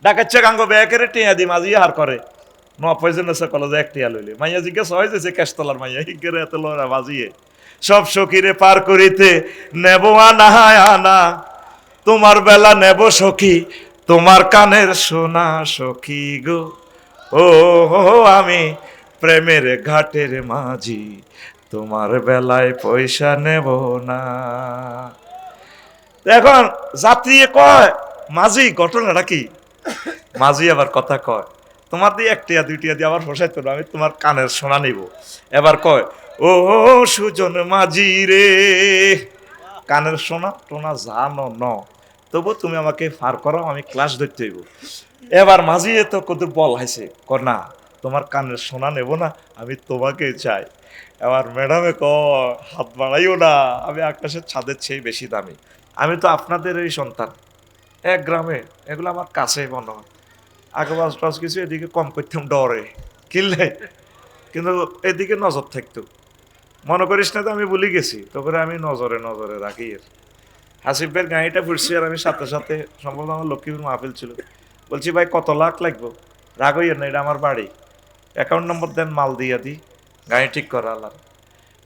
ডাকাচ্ছে গাঙ্গ ব্যাকেরে টিয়া দি মাঝি হার করে ন পয়জন আছে কলেজে এক টিয়া লইলে মাইয়া জিজ্ঞাসা হয় যে কেশতলার মাইয়া হিগেরে এত লড়া বাজিয়ে সব সখীরে পার করিতে নেব আনা আনা তোমার বেলা নেব সখী তোমার কানের সোনা সখী গো ও আমি প্রেমের ঘাটের মাঝি তোমার বেলায় পয়সা নেব না। এখন যাত্রী কয় মাঝি ঘটনাটা কি? মাঝি আবার কথা কয় তোমার দিয়ে একটিয়া দুইটিয়া দিয়ে আবার ফসাই তো আমি তোমার কানের সোনা নিব। এবার কয় ও সুজন মাঝি রে কানের সোনা টোনা জানো ন তবু তুমি আমাকে ফার করো আমি ক্লাস ধরতে হইব। এবার মাঝি তো কত বল হাইছে না তোমার কানের সোনা নেব না আমি তোমাকে চাই। এবার ম্যাডামে হাত বাড়াইও না আমি আকাশের ছাদের চেয়ে বেশি দামি আমি তো আপনাদের এই সন্তান এক গ্রামে এগুলো আমার কাছে মনে হয় আগে বাস কিছু এদিকে কম করতাম ডরে কিনলে কিন্তু এদিকে নজর থাকতো মনে করিস না তো আমি ভুলে গেছি তখন আমি নজরে নজরে রাখি। হাসিফ ভাইয়ের গাড়িটা ফুটছি আর আমি সাথে সাথে সম্ভবত আমার লক্ষ্মীপুর মাহফিল ছিল বলছি ভাই কত লাখ লাগবো রাগ হইয়ের না এটা আমার বাড়ি অ্যাকাউন্ট নম্বর দেন মাল দিয়ে দিই গাড়ি ঠিক করা আল্লাহ।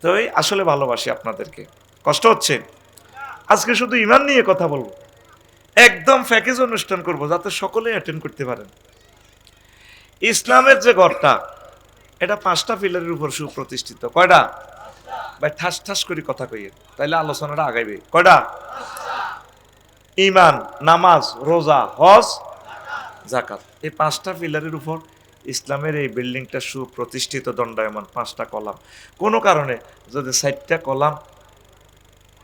তো এই আসলে ভালোবাসি আপনাদেরকে কষ্ট হচ্ছে আজকে শুধু ইমান নিয়ে কথা বলবো একদম প্যাকেজ অনুষ্ঠান করব যাতে সকলে অ্যাটেন্ড করতে পারেন। ইসলামের যে ঘরটা এটা 5টা পিলারের উপর সুপ্রতিষ্ঠিত কয়টা ভাই ঠাস ঠাস করে কথা কইয়ে তাইলে আলোচনাটা আগাইবে কয়টা ইমান নামাজ রোজা হজ যাকাত এই 5টা পিলারের উপর ইসলামের এই বিল্ডিংটা সুপ্রতিষ্ঠিত দণ্ডায়মান 5টা কলাম কোনো কারণে যদি 4টা কলাম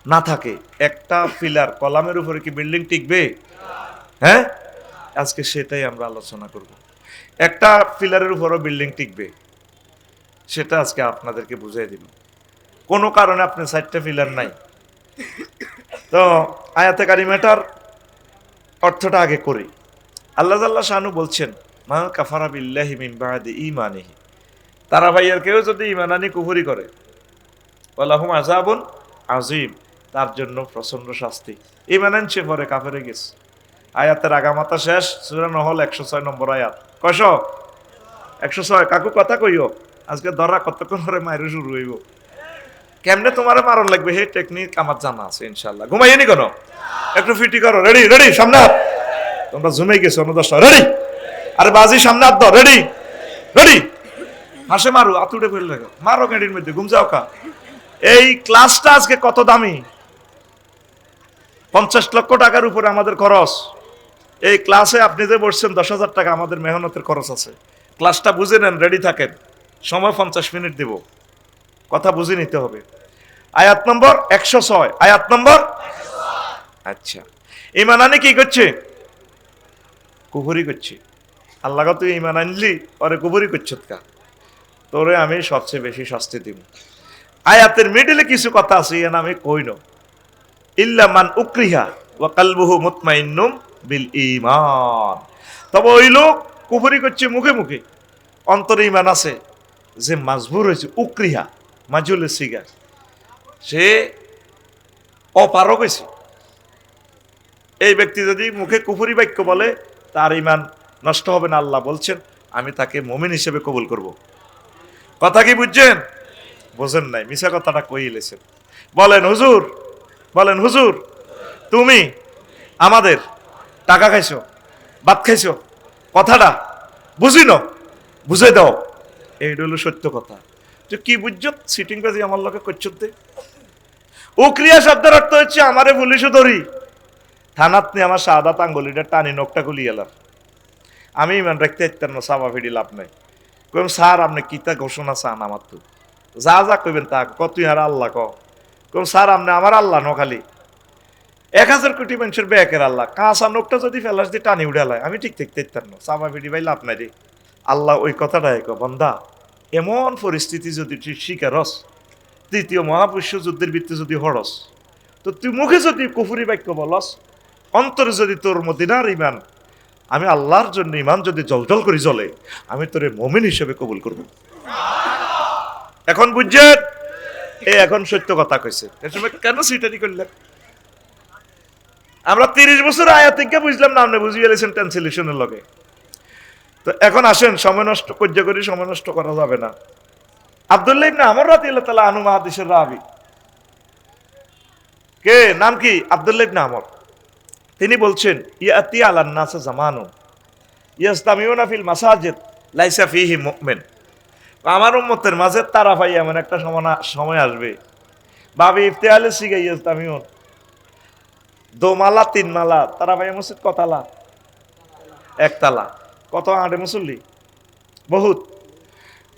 না থাকে একটা পিলার কলামের উপরে কি বিল্ডিং টিকবে? হ্যাঁ আজকে সেটাই আমরা আলোচনা করব। একটা পিলারের উপরও বিল্ডিং টিকবে সেটা আজকে আপনাদেরকে বুঝিয়ে দিব। কোনো কারণে আপনি 4টা পিলার নাই তো আয়াতে কারিমাটার অর্থটা আগে করি। আল্লাহ জাল্লা শানু বলছেন মা কাফারা বিল্লাহি মিন বাদি ঈমানিহি তারা ভাইয়ের কেউ যদি ঈমান আনি কুফরি করে ওয়ালাহুম আযাবুন আযীম তার জন্য প্রচন্ড শাস্তি। ঈমান আনছে পরে কাফেরে গেছে। আয়াতের আগামাতা শেষ সূরা নহল 106 নম্বর আয়াত কয়শ 106 কাকু কথা কইও আজকে ধরা কতক্ষণ পরে মাইরে শুরু হইব কেমনে তোমারে মারণ লাগবে হে টেকনিক আমার জানা আছে ইনশাআল্লাহ। ঘুমাইনি কেন একটু ফিটি করো রেডি রেডি সামনে হাত তোমরা জুমে গেছো 10টা রেডি আরে বাজি সামনে হাত দাও রেডি রেডি হাসে মারো আতুড়ে ফেলে লাগো মারো গাড়ির মধ্যে ঘুম যাও কা। এই ক্লাসটা আজকে কত দামি 50 লক্ষ টাকার উপরে আমাদের খরচ। এই ক্লাসে আপনি যে বসছেন 10,000 টাকা আমাদের মেহনতের খরচ আছে। ক্লাসটা বুঝে নেন রেডি থাকেন সময় 50 মিনিট দেব কথা বুঝে নিতে হবে। আয়াত নম্বর 106 আয়াত নম্বর 106 আচ্ছা ঈমান আনি কি করছে কুফরি করছে। আল্লাহ তুই ঈমান আনলি পরে কুফরি করছত কা তোরে আমি সবচেয়ে বেশি শাস্তি দিব। আয়াতের মিডলে কিছু কথা আছে আমি কই না ইল্লা মান উকরিহা ওয়া কলবুহু মুতমাইন্নুম বিল ঈমান তবে ওই লোক কুফরি করছে মুখে মুখে অন্তরে ঈমান আছে যে মাজবুর হয়েছে উকরিহা মাজুলের সিগা সে অপারক হয়েছে। এই ব্যক্তি যদি মুখে কুফরি বাক্য বলে তার ঈমান নষ্ট হবে না আল্লাহ বলছেন আমি তাকে মুমিন হিসেবে কবুল করব। কথা কি বুঝছেন বোঝেন নাই মিছা কথাটা কইলেছেন। বলেন হুজুর তুমি আমাদের টাকা খাইছো ভাত খাইছো কথাটা বুঝি না বুঝে দাও এইটা হলো সত্য কথা। যে কি বুঝছো সিটিং বাজি আমার লোকে করছো ও ক্রিয়া শব্দের অর্থ হচ্ছে আমারে পুলিশও ধরি থানাত নিয়ে আমার শাহাদাত আঙ্গুলিটা টানি নখটা গুলি এলাম আমি ইমান রাখতে ইত্যার না সাবা ফিডি লাভ নাই কইম স্যার আপনি কিতা ঘোষণা চান আমার তো যা যা কইবেন তা কতই আর আল্লাহ কম স্যার আপনি আমার আল্লাহ ন খালি 1000 কোটি মানুষের ব্যাকের আল্লাহ কাঁচা নোকটা যদি ফেলাস দিয়ে টানি উঠালায় আমি ঠিক থাকতে ইত্যার না সাবা ফিডি ভাই লাভ নাই রে আল্লাহ ওই কথাটা এক বন্দা এমন পরিস্থিতি যদি তুই শিকারস তৃতীয় মহাপুষ্য যুদ্ধের ভিত্তি যদি হরস তো তুই মুখে যদি কুফরি বাক্য বলস অন্তরে যদি তোর মদিনার ঈমান আমি আল্লাহর জন্য ঈমান যদি জলজল করে জ্বলে আমি তোরে মুমিন হিসেবে কবুল করব। এখন বুঝছেন এখন সত্য কথা কইছে এর সময় কেন সিটারি করলেন আমরা 30 বছর আয়াতিককে বুঝলাম না, আপনি বুঝিয়ে গেলেছেন ট্রান্সলেশনের লগে। তো এখন আসেন, সময় নষ্ট করি, সময় নষ্ট করা যাবে না। আব্দুল্লাহ ইবনে আমর রাদিয়াল্লাহু তাআলা আনহু হাদিসের রাবী, কে নাম কি? আব্দুল্লাহ ইবনে আমর। তিনি বলছেন, ইয়াতি আলান নাস জামানুন ইয়াসতামিউনা ফিল মাসাজিদ লাইসা ফিহি মুমিন। আমার উম্মতের মাঝে তারা ভাই এমন একটা সময় আসবে, বাবে ইফতিহালে সিগাই ইয়াসতামিউন, দোমালা তিনমালা, তারা ভাই মসজিদ কতালা? একতালা। কত আড়ে মুসল্লি? বহুত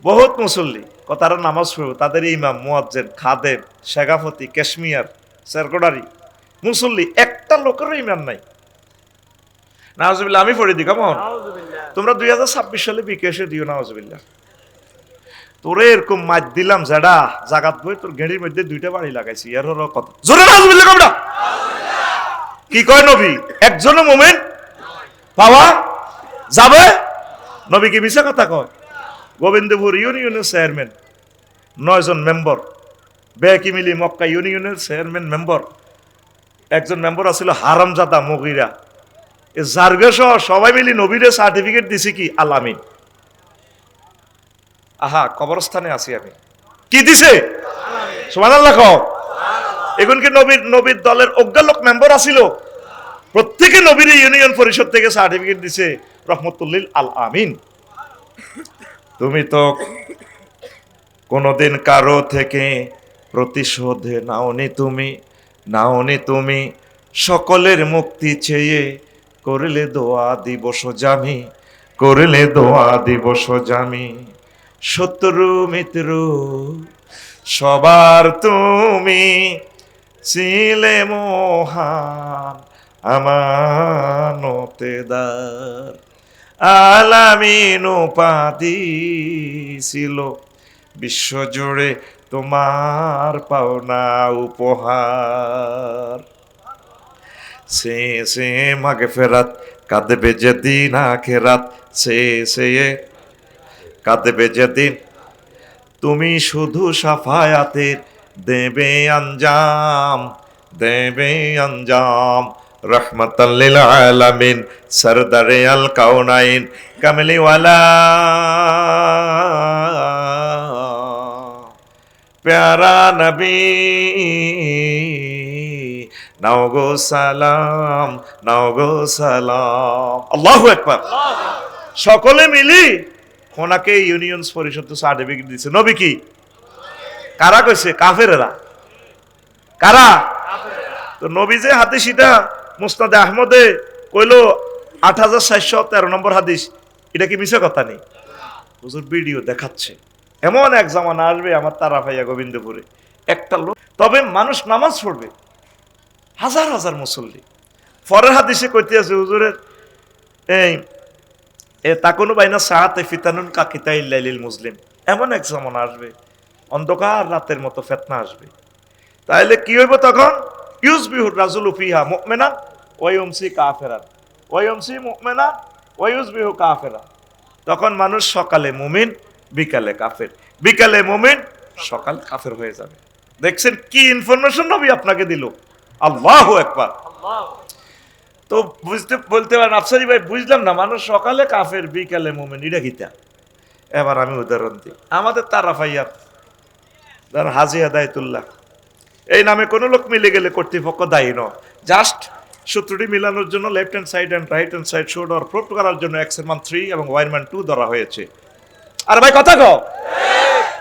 বহুত মুসল্লি। তারা নামাজ পড়বে, তাদের ইমাম, মুয়াজ্জিন, খাদেম, শেখাফতি, ক্যাশমিয়ার, সেক্রেটারি, মুসল্লি, একটা লোকেরও ইমান নাই। নাউজুবিল্লাহ। আমি পড়ে দিই, কেমন? তোমরা 2026 সালে বিকেশে দিও নাউজুবিল্লাহ। তোরে এরকম মাছ দিলাম যেটা জাগাত বই তোর ঘেড়ির মধ্যে 2টা বাড়ি লাগাইছি, এর হলো কথা। জোরে নাউজুবিল্লাহ কবরা। কি কয় নবী? একজনও মুমিন পাওয়া যাবে? নবী কি মিছা কথা কয়? গোবিন্দপুর ইউনিয়নের চেয়ারম্যান 9 জন মেম্বার, বেকি মিলি মক্কা ইউনিয়নের চেয়ারম্যান মেম্বার, একজন মেম্বার আছিল হারামজাদা মগিরা, এ জার্গে সহ সবাই মিলি নবীরে সার্টিফিকেট দিছি কি আলামিন। আহা, কবরস্থানে আছি আমি, কি দিছে? সুবহানাল্লাহ কও। এখন কি নবীর দলের অজ্ঞালোক মেম্বার আছিল? প্রত্যেকে নবীর ইউনিয়ন পরিষদ থেকে সার্টিফিকেট দিছে রহমতুল্লিল আল আমিন। তুমি তো কোনদিন কারো থেকে প্রতিশোধ নাওনি তুমি সকলের মুক্তি চেয়ে করলে দোয়া দিবস জামি, শত্রু মিত্র সবার তুমি ছিলে মহান আমানতেদার, আলামিন উপাধি ছিল বিশ্বজুড়ে তোমার পাওনা উপহার। সে মাগফিরাত কাঁদবে যেদিন আখিরাত, সে কাঁদবে যেদিন, তুমি শুধু সাফায়াতের দেবে আঞ্জাম, রহমাতাল লিল আলামিন, সরদারে আল কাউনাইন, কামলিওয়ালা প্যারা নবী, নাও গো সালাম। আল্লাহু আকবার। সকলে মিলি ওনাকে ইউনিয়ন পরিষদ সার্টিফিকেট দিচ্ছে। নবী কি? কারা কইছে? কাফেরেরা। কারা? তো নবী যে হাদিসটা মুসনাদে আহমদে কইলো 8713 নম্বর হাদিস, এটা কি মিছা কথা নেই? হুজুর ভিডিও দেখাচ্ছে। এমন এক জামানা আসবে আমার তারা ভাইয়া গোবিন্দপুরে একটা লোক, তবে মানুষ নামাজ পড়বে, হাজার হাজার মুসল্লি। পরের হাদিসে কইতে আছে হুজুরের তাকুনু বাইনা সাআতে ফিতানুন কাকিতাইল লাইলিল মুসলিম, এমন এক জামানা আসবে, অন্ধকার রাতের মতো ফিতনা আসবে। তাইলে কি হইব তখন? ইউসবিহুর রাজুলু ফিহা মুমিনান ওয়া ইউমসি কাফিরান ওয়া ইউমসি মুমিনান ওয়া ইউসবিহু কাফিরা। তখন মানুষ সকালে মুমিন, বিকালে কাফের, বিকালে মুমিন, সকাল কাফের হয়ে যাবে। দেখছেন কি ইনফরমেশন নবী আপনাকে দিল। আল্লাহু আকবার। তো বলতে পারেন আফসারি ভাই বুঝলাম না, মানুষ সকালে কাফের বিকালে মুমিন, এটা কিতা? এবার আমি উদাহরণ দিই। আমাদের তারা ভাইয়ার হাজি হেদায়েতুল্লাহ এই নামে কোন লোক মিলে গেলে কর্তৃপক্ষ দায়ী নয়, জাস্ট সূত্রটি মিলানোর জন্য left hand side and right hand side show আর প্রুফ করার জন্য এক্সেরমান 3 এবং ওয়াইরম্যান 2 ধরা হয়েছে। আর ভাই কথা কও,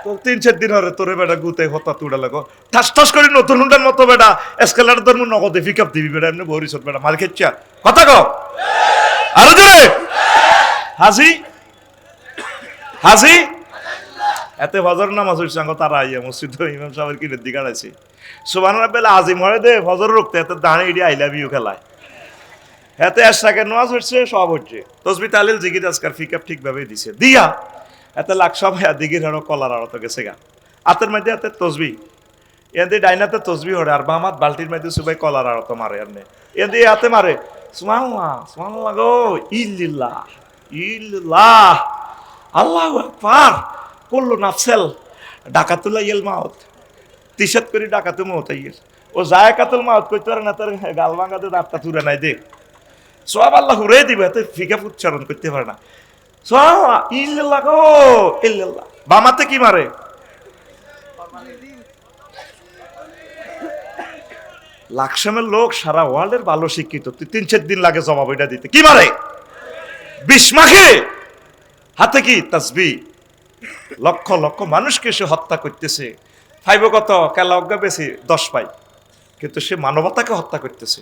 তো 3-4 দিন হরে তোরে বেটা গুতে হতা তুড়া লাগো ঠাস ঠাস করে নতুন হুন্ডার মতো বেটা এসকেলার ধর্ম নগদে পিকআপ দিবি বেটা, এমনি ভরিসত বেটা মার খেচ্ছা। কথা কও আরো জোরে। হাজি এতে ফজর নামাজ হইছে আঙ্গ তারা আইয়া মসজিদ ইমাম সাহেবের কিনের দিকে আইছে সুবহানাল্লাহ বেলা আজিম হরে দে ফজর রুখতে এত দাঁড়ে ইডি আই লাভ ইউ খেলায় এতে এশরাকের নামাজ হচ্ছে, সব হচ্ছে, তসবিহ তাহলিল জিকির আজকার পিকআপ ঠিকভাবে দিছে দিয়া এতে লাখ সবাই দিগির হলো কলার আড়ত গেছে গা। হাতের মধ্যে এতে তসবিহ, এতে ডাইনাতে তসবিহ হরে আর বামাত বালতির মধ্যে সুবাই কলার আড়ত মারে, এমনি এতে হাতে মারে সুবহানাল্লাহ সুবহানাল্লাহ গো ইল্লাল্লাহ ইল্লাল্লাহ আল্লাহু আকবার করলো নাফসেল ডাকাতুল্লাহ ইল মাউত তিশাত করে ডাকাতে মত আইয়ের ও জায়কাতুল মাউত কইতে পারে না, তার গাল ভাঙাতে দাঁতটা তুলে নাই দেখ সব আল্লাহ হুরে দিবে, এত ফিকা উচ্চারণ করতে পারে না। সব ইল্লাল্লাহ গো ইল্লাল্লাহ। বামাতে কি মারে? লাকসামের লোক সারা ওয়ার্ল্ডের ভালো শিক্ষিত, 3-4 দিন লাগে জবাব এটা দিতে। কি মারে? বিষ মাখে, হাতে কি তাসবি। লক্ষ লক্ষ মানুষকে সে হত্যা করতেছে। ফাইব কত কেলা অজ্ঞা বেশি 10 পাই, কিন্তু সে মানবতাকে হত্যা করতেছে।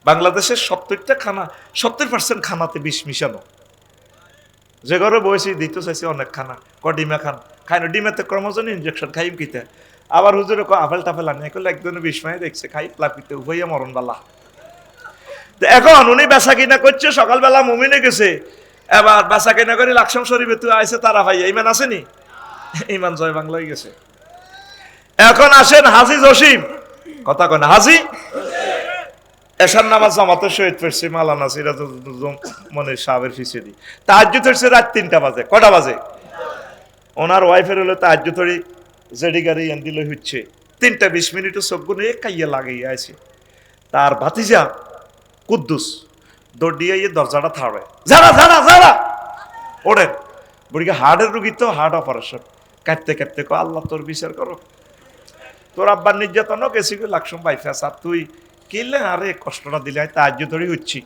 বাংলাদেশের 70টা খানা, 70% খানাতে বিষ মিশানো। যে ঘরে বসে দিতে চাইছে অনেক খানা, ডিমা খান খাই না, ডিমেতে ক্রমজন ইনজেকশন খাইম কিতে। আবার হুজুরে আপেল টাফেল আনি করলে একজনে বিষ মাই দেখছে খাই লাপিতে উভয়া মরণ বালা। এখন উনি বেচা কিনা করছে, সকালবেলা মুমিনে গেছে, এবার বেচা কিনা করে লাকসাম শরীফে তুই আইসে তারা ভাই ইমান আসেনি, ইমান জয় বাংলায় গেছে। এখন আসেন হাজি জসিম, কথা কয় না হাজি এশার নামাজ জামাতে শহীদ পড়ছে মালানা সিরাজুল মনে সাহেবের ফিসে দি। তাহাজ্জুদ হচ্ছে রাত 3টা বাজে। কটা বাজে? ওনার ওয়াইফের হলো তাহাজ্জুদ হরি জেডি গাড়ি দিল হচ্ছে 3টা 20 মিনিটও চোখ গুনে কাইয়া লাগাইয়া আছে। তার ভাতিজা কুদ্দুস দৌড় দিয়ে দরজাটা থাড়ে, যারা যারা যারা ওড়েন। বুড়িকে হার্টের রুগী তো, হার্ট অপারেশন। কাটতে কাটতে কো আল্লাহ তোর বিচার করো, তোর আব্বার নির্যাতনও গেছি লাকসম বাইফাস, আর তুই কিনলে আরে কষ্টটা দিলে তাহাজ্জুদ ধরে হচ্ছি।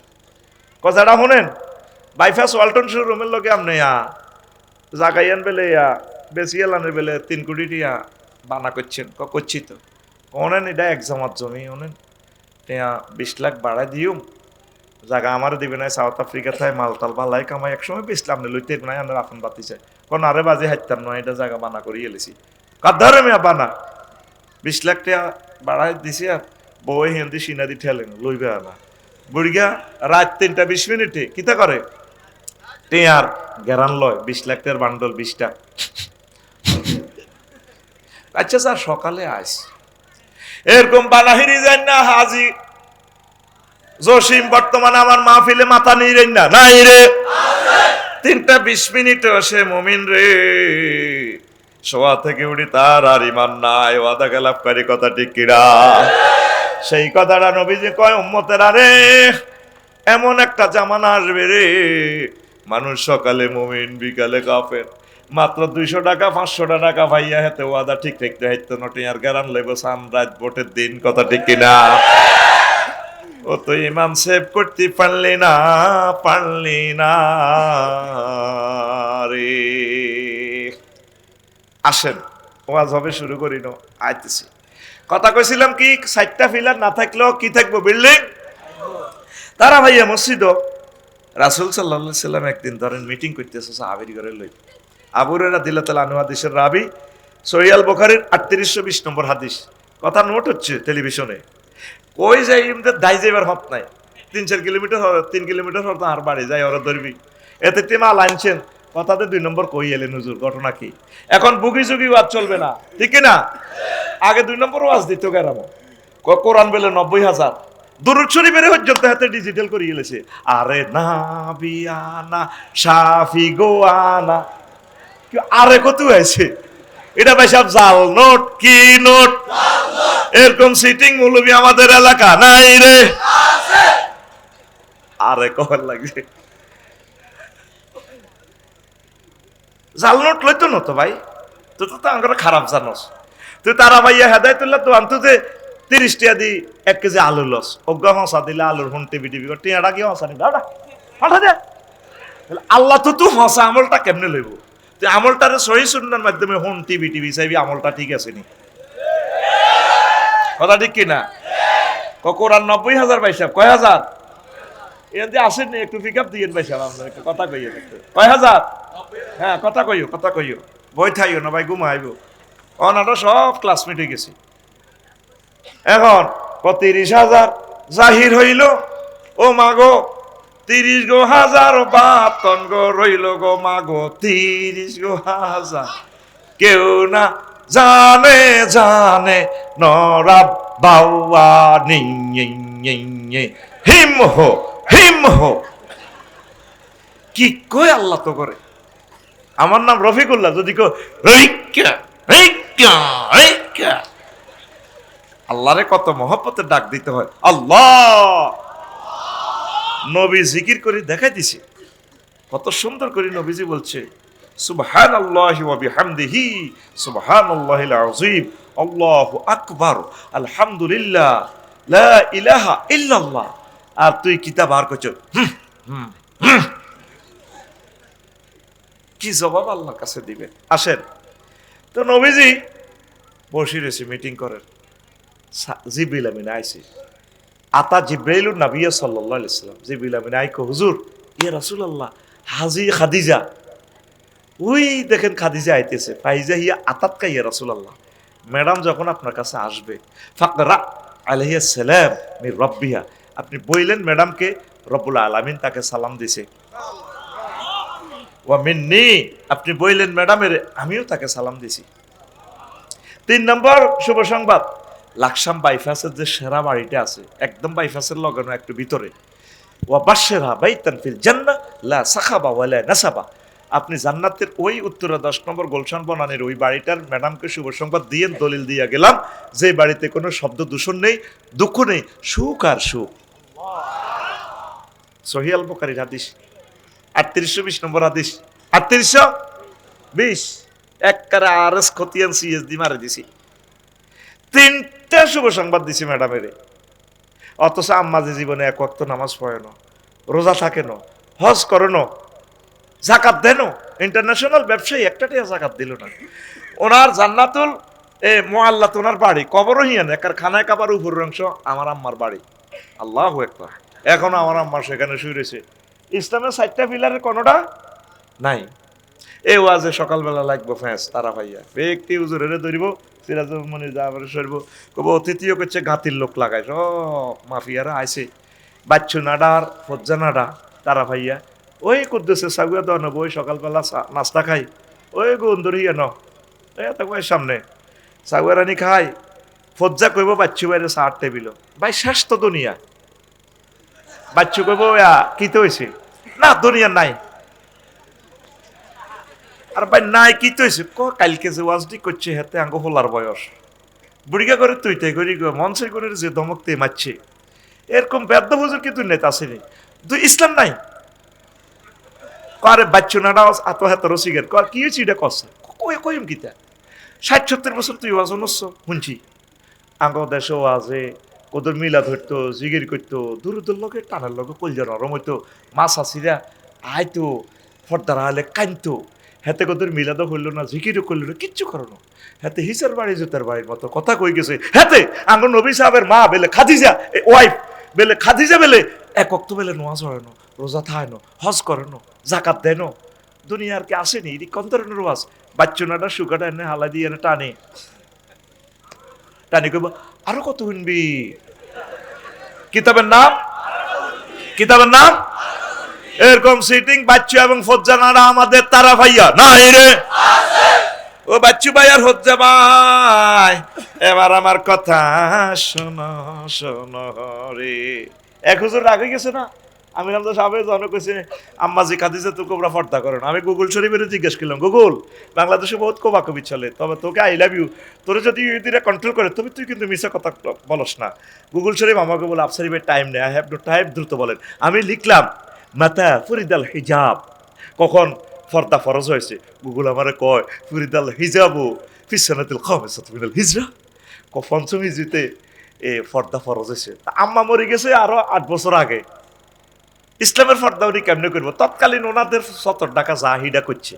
কথাটা শোনেন, বাইফাস ওয়ালটন শোরুমের লগে আপনি জাগাইয়ান বেলে বেশি এলানের বেলে 3 কোটি টিয়া বানা করছেন। করছি তো ওনেন, এটা একজামাত জমি ওনেন 20 লাখ বাড়াই দিও, জায়গা আমার দিবে না। সাউথ আফ্রিকা থাই মালতাল বালাই কামাই একসময় বেসলাম না, লইতে নাই আমরা আপন বাতি চাই। কোন আরে বাজে হাইতাম নয়, এটা জায়গা বানা করি এলেছি। কার মেয়া বানা 20 লাখ টাকা বাড়াই দিছি, আর বই হিন্দি সিনাদি ঠেলেন লইবে না। বুড়িগা রাত 3টা 20 মিনিটে কিতা করে টেয়ার গেরান লয় 20 লাখ টাকার বান্ডল 20টা। আচ্ছা স্যার সকালে আস এরকম বানাহিরি যান না হাজি জসিম বর্তমানে আমার মাহফিলে মাথা নেই রে না নাই রে 3টা 20 মিনিটে আসে মুমিন রে শোয়া থেকে উঠি তার আর ইমান নাই, ওয়াদা খেলাপকারী কথা ঠিক কিরা? সেই কথাটা নবীজি কয় উম্মতেরা রে এমন একটা জামানা আসবে রে মানুষ সকালে মুমিন বিকালে কাফের, মাত্র 200 টাকা 500 টাকা ভাইয়া হেতে ওয়াদা ঠিক রাখতে হাইতো নটি আর গারান লইব সানরাইজ ভোটের দিন, কথা ঠিক কিনা? ও তো ইমান সেভ করতে পারলি না রে। আসেন ওয়াজ হবে, শুরু করি না আইতেছি। কথা কইছিলাম কি 60টা ফিলার না থাকলেও কি থাকবো? বিল্ডিং। তারা ভাইয়া মসজিদ রাসূল সাল্লাল্লাহু আলাইহি সাল্লাম একদিন ধরেন মিটিং করতেছে সাহাবীর ঘরে লই। আবু হুরায়রা রাদিয়াল্লাহু আনহু হাদিসের রাবি, সহিহ আল বুখারীর 3820 নম্বর হাদিস। কথা নোট হচ্ছে টেলিভিশনে। কই যাই ইমদের দাই যাইবার হত নাই, 3-4 কিলোমিটার 3 কিলোমিটার হতো আর বাড়ি যাই ওরা ধরবি। এতে টিমা লাইনছেন কথাতে 2 নম্বর কই এলেন হুজুর, ঘটনা কি? এখন বুগি জুগি ওয়াজ চলবে না, ঠিক না? আগে 2 নম্বর ওয়াজ দিত গেরাম, কোরআন বেলে 90,000, দুরূদ শরীফের পর্যন্ত হাতে ডিজিটাল করে গেলেছে। আরে নাবিয়ানা শাফি গোয়ানা, কি আরে কত হয়েছে এটা ভাই সব জাল নোট। কি নোট? এরকম সিটিং মৌলবি আমাদের এলাকা নাই রে, আরে কখন লাগছে জাল নোট লইতো না তো ভাই, তো তো আমার খারাপ জানোস তুই। তারা ভাইয়া হেদায়তুল্লাহ তো আনতো যে 30 টাকা দি 1 কেজি আলু লস, অজ্ঞা হসা দিলে আলুর হুন টিভি টিয়াটা কি হসা নি দাদা পাঠা দে। আল্লাহ তো তুই হসা আমলটা কেমনে লইব? তুই আমলটারে সহি সুন্নাহর মাধ্যমে হুন টিভি চাইবি আমলটা ঠিক আছে নি, কথা ঠিক কিনা? কোরআন 90,000 ভাই সাহেব, কয় হাজার? এর দিয়ে আসেন একটু পিক আপ দিয়ে ভাই সাহেব, আপনার একটু কথা কইও কয় হাজার? হ্যাঁ কথা কইও বই থাইও না ভাই ঘুমাইব। অনাটা সব ক্লাসমেট হয়ে গেছি। এখন 30,000 জাহির হইল, ও মাগো 30 গো হাজার বাতন গো রইল গো মাগো 30 গো হাজার, কেউ না জানে জানে নরাব বাউয়া হিম হো। কি কই আল্লাহ তো করে। আমার নাম রফিকুল্লাহ, যদি কো আল্লাহরে কত মহব্বতের ডাক দিতে হয়, আল্লাহ। নবী জিকির করে দেখাই দিছে, কত সুন্দর করে নবীজি বলছে, সুবহানাল্লাহি ওয়া বিহামদিহি সুবহানাল্লাহিল আযীম, আল্লাহু আকবার, আলহামদুলিল্লাহ, লা ইলাহা ইল্লাল্লাহ। আর তুই কিতাব আর কইছ, কি জবাব আল্লাহর কাছে দিবেন? আসেন তো, নবীজি বসে রয়েছে, মিটিং করেন, জিবরিল আমিন আইছে। আতা জিব্রাইলুন নবিয়্য সাল্লাল্লাহু আলাইহি ওয়াসাল্লাম, জিবরিল আমিন আইকো, হুজুর, ইয়া রাসূলুল্লাহ, হাজি খাদিজা, ওই দেখেন খাদিজা আইতেছে, ফাইজা হিয়া আতাতকা ইয়া রাসূলুল্লাহ, ম্যাডাম যখন আপনার কাছে আসবে, ফাকরা আলাইহিস সালাম মির রাব্বিহা, আপনি বললেন ম্যাডামকে রব্বুল আলামিন তাকে সালাম দিছে, ওয়া মিন্নি, আপনি বললেন ম্যাডামের আমিও তাকে সালাম দিছি। 3 নম্বর শুভ সংবাদ, লাকসাম বাইপাসের যে সেরা বাড়িটা আছে, একদম বাইপাসের লাগানো একটু ভিতরে, ওয়া বাশশিরহা বাইতান ফিল জান্নাহ লা সাখাবা ওয়ালা নাসাবা, আপনি জান্নাতের ওই উত্তরা 10 নম্বর গুলশান বনানীর ওই বাড়িটার ম্যাডামকে শুভ সংবাদ দিয়েন, দলিল দিয়ে গেলাম, যে বাড়িতে কোনো শব্দ দূষণ নেই, দুঃখ নেই, সুখ আর সুখ। সহিহ আল বুখারীর হাদিস, 3820 নম্বর হাদিস, 3820, একবারে আরএস খতিয়ান সিএসডি মারে দিছি। 3টা শুভ সংবাদ দিছি ম্যাডামের, অথচ আম্মা যে জীবনে এক ওয়াক্ত নামাজ পড়ে না, রোজা থাকে না, হজ করে না, যাকাত দেন, ইন্টারন্যাশনাল ব্যবসায়ী, একটা টিয়া যাকাত দিল না। ওনার জান্নাতুল মুআল্লাত, ওনার বাড়ি কবরও হিয়ান, একার খানায় কাবার উপরের অংশ আমার আম্মার বাড়ি, আল্লাহু আকবার। এখনো আমার আম্মা সেখানে শুয়ে রয়েছে। ইসলামের 4টা পিলারের কোনোটা নাই। এই ওয়াজে সকালবেলা লাগবো ফ্যাঁস তারা ভাইয়া, ব্যক্তি হুজুরের ধরিব, সিরাজুল যাবার সরব, কব অতিথিও করছে, গাতির লোক লাগায়, সব মাফিয়ারা আইছে, বাচ্চু নাডা আর ফজ্জা নাডা, তারা ভাইয়া ওই কুদ্দুসে সাগুয়া দেওয়া নেবো, ওই সকালবেলা নাস্তা খাই, ওই গন্ধরিয়া ন ওই সামনে সাগুয়া রানি খাই, ফজ্জা কইব বাচ্চু বাইরে 60 টেবিল, ভাই শেষ তো দুনিয়া। বাচ্চু কইব কি তো হয়েছে, না দুনিয়া নাই, আর ভাই নাই কি তো হয়েছে, কালকে যে ওয়াজটি করছে হাতে আঙ্গ হোলার বয়স, বুড়িগা করে তুই তাই করি মনসে করে যে ধমকতে মারছে, এরকম ব্যর্থ হুজুর কি তুই নেতা আসেনি, তুই ইসলাম নাই। আরে বাচ্চু নাডা আত হাত রসিগের কর কি হয়েছে, এটা কস কইম কিতা, 60-70 বছর তুই ওয়াজ নস শুনছি, আঙ্গ দেশ ওয়াজে ওদের মিলা ধরতো, জিগির করতো, দূরদূর লোকের টানার লোকে কলজা নরম হইতো, মাছ আসিরা আইতো, ফর্দারা হলে কানতো, হাতে কদর মিলাদও করলো না, জিকিরও করলো না, কিচ্ছু করো না, হাতে হিসার বাড়ি জুতার বাড়ির মতো কথা কই গেছে। হাতে আঙ্গ নবী সাহেবের মা বেলে খাদিজা, ওয়াইফ বেলে খাদিজা বেলে এক ওয়াক্ত বেলে নামাজ পড়ে না, রোজা থায় না, হজ করে না, যাকাত দেয় না, দুনিয়ার কি আসেনি, এটি কোন ধরনের ওয়াজ? বাচ্চুনাটা সুগাটা এনে হালা দিয়ে এনে টানে টানি কইব, আরো কত শুনবি, কিতাবের নাম, কিতাবের নাম, এরকম সিটিং বাচ্চু এবং ফজ্জানারা আমাদের তারা ভাইয়া নাই রে, ও বাচ্চু ভাই আর হজ্জা ভাই, এবার আমার কথা শোনো শোনো রে। এক হুজুর রাগে গেছে না, আমি নাম তো সাহেব জন কইছে আম্মাজি খাদিজা তো কোবরা ফর্দা করেন, আমি গুগল শরীফের জিজ্ঞেস করলাম, গুগল বাংলাদেশে বহুত কোবাকবি চলে, তবে তোকে আই লাভ ইউ, তোরে যদি ইহুদিরা কন্ট্রোল করে তবে তুই কিন্তু মিশা কথা বলস না। গুগল শরীফ আমাকে বলে আফসারি ভাই টাইম নেই, আই হ্যাভ নো টাইম, দ্রুত বলেন। আমি লিখলাম মাতা ফরিদাল হিজাব, কখন ফর্দা ফরজ হয়েছে, গুগল আমারে কয় ফরিদাল হিজাবু ফি সানাতিল খামিসাতি মিনাল হিজরা, পঞ্চম হিজরিতে ফর্দা ফরজ হয়েছে। আম্মা মরে গেছে আরো 8 বছর আগে, ইসলামের ফর্দা উনি কেমনে করবো, তৎকালীন ওনাদের 70 টাকা জাহিদা করছে।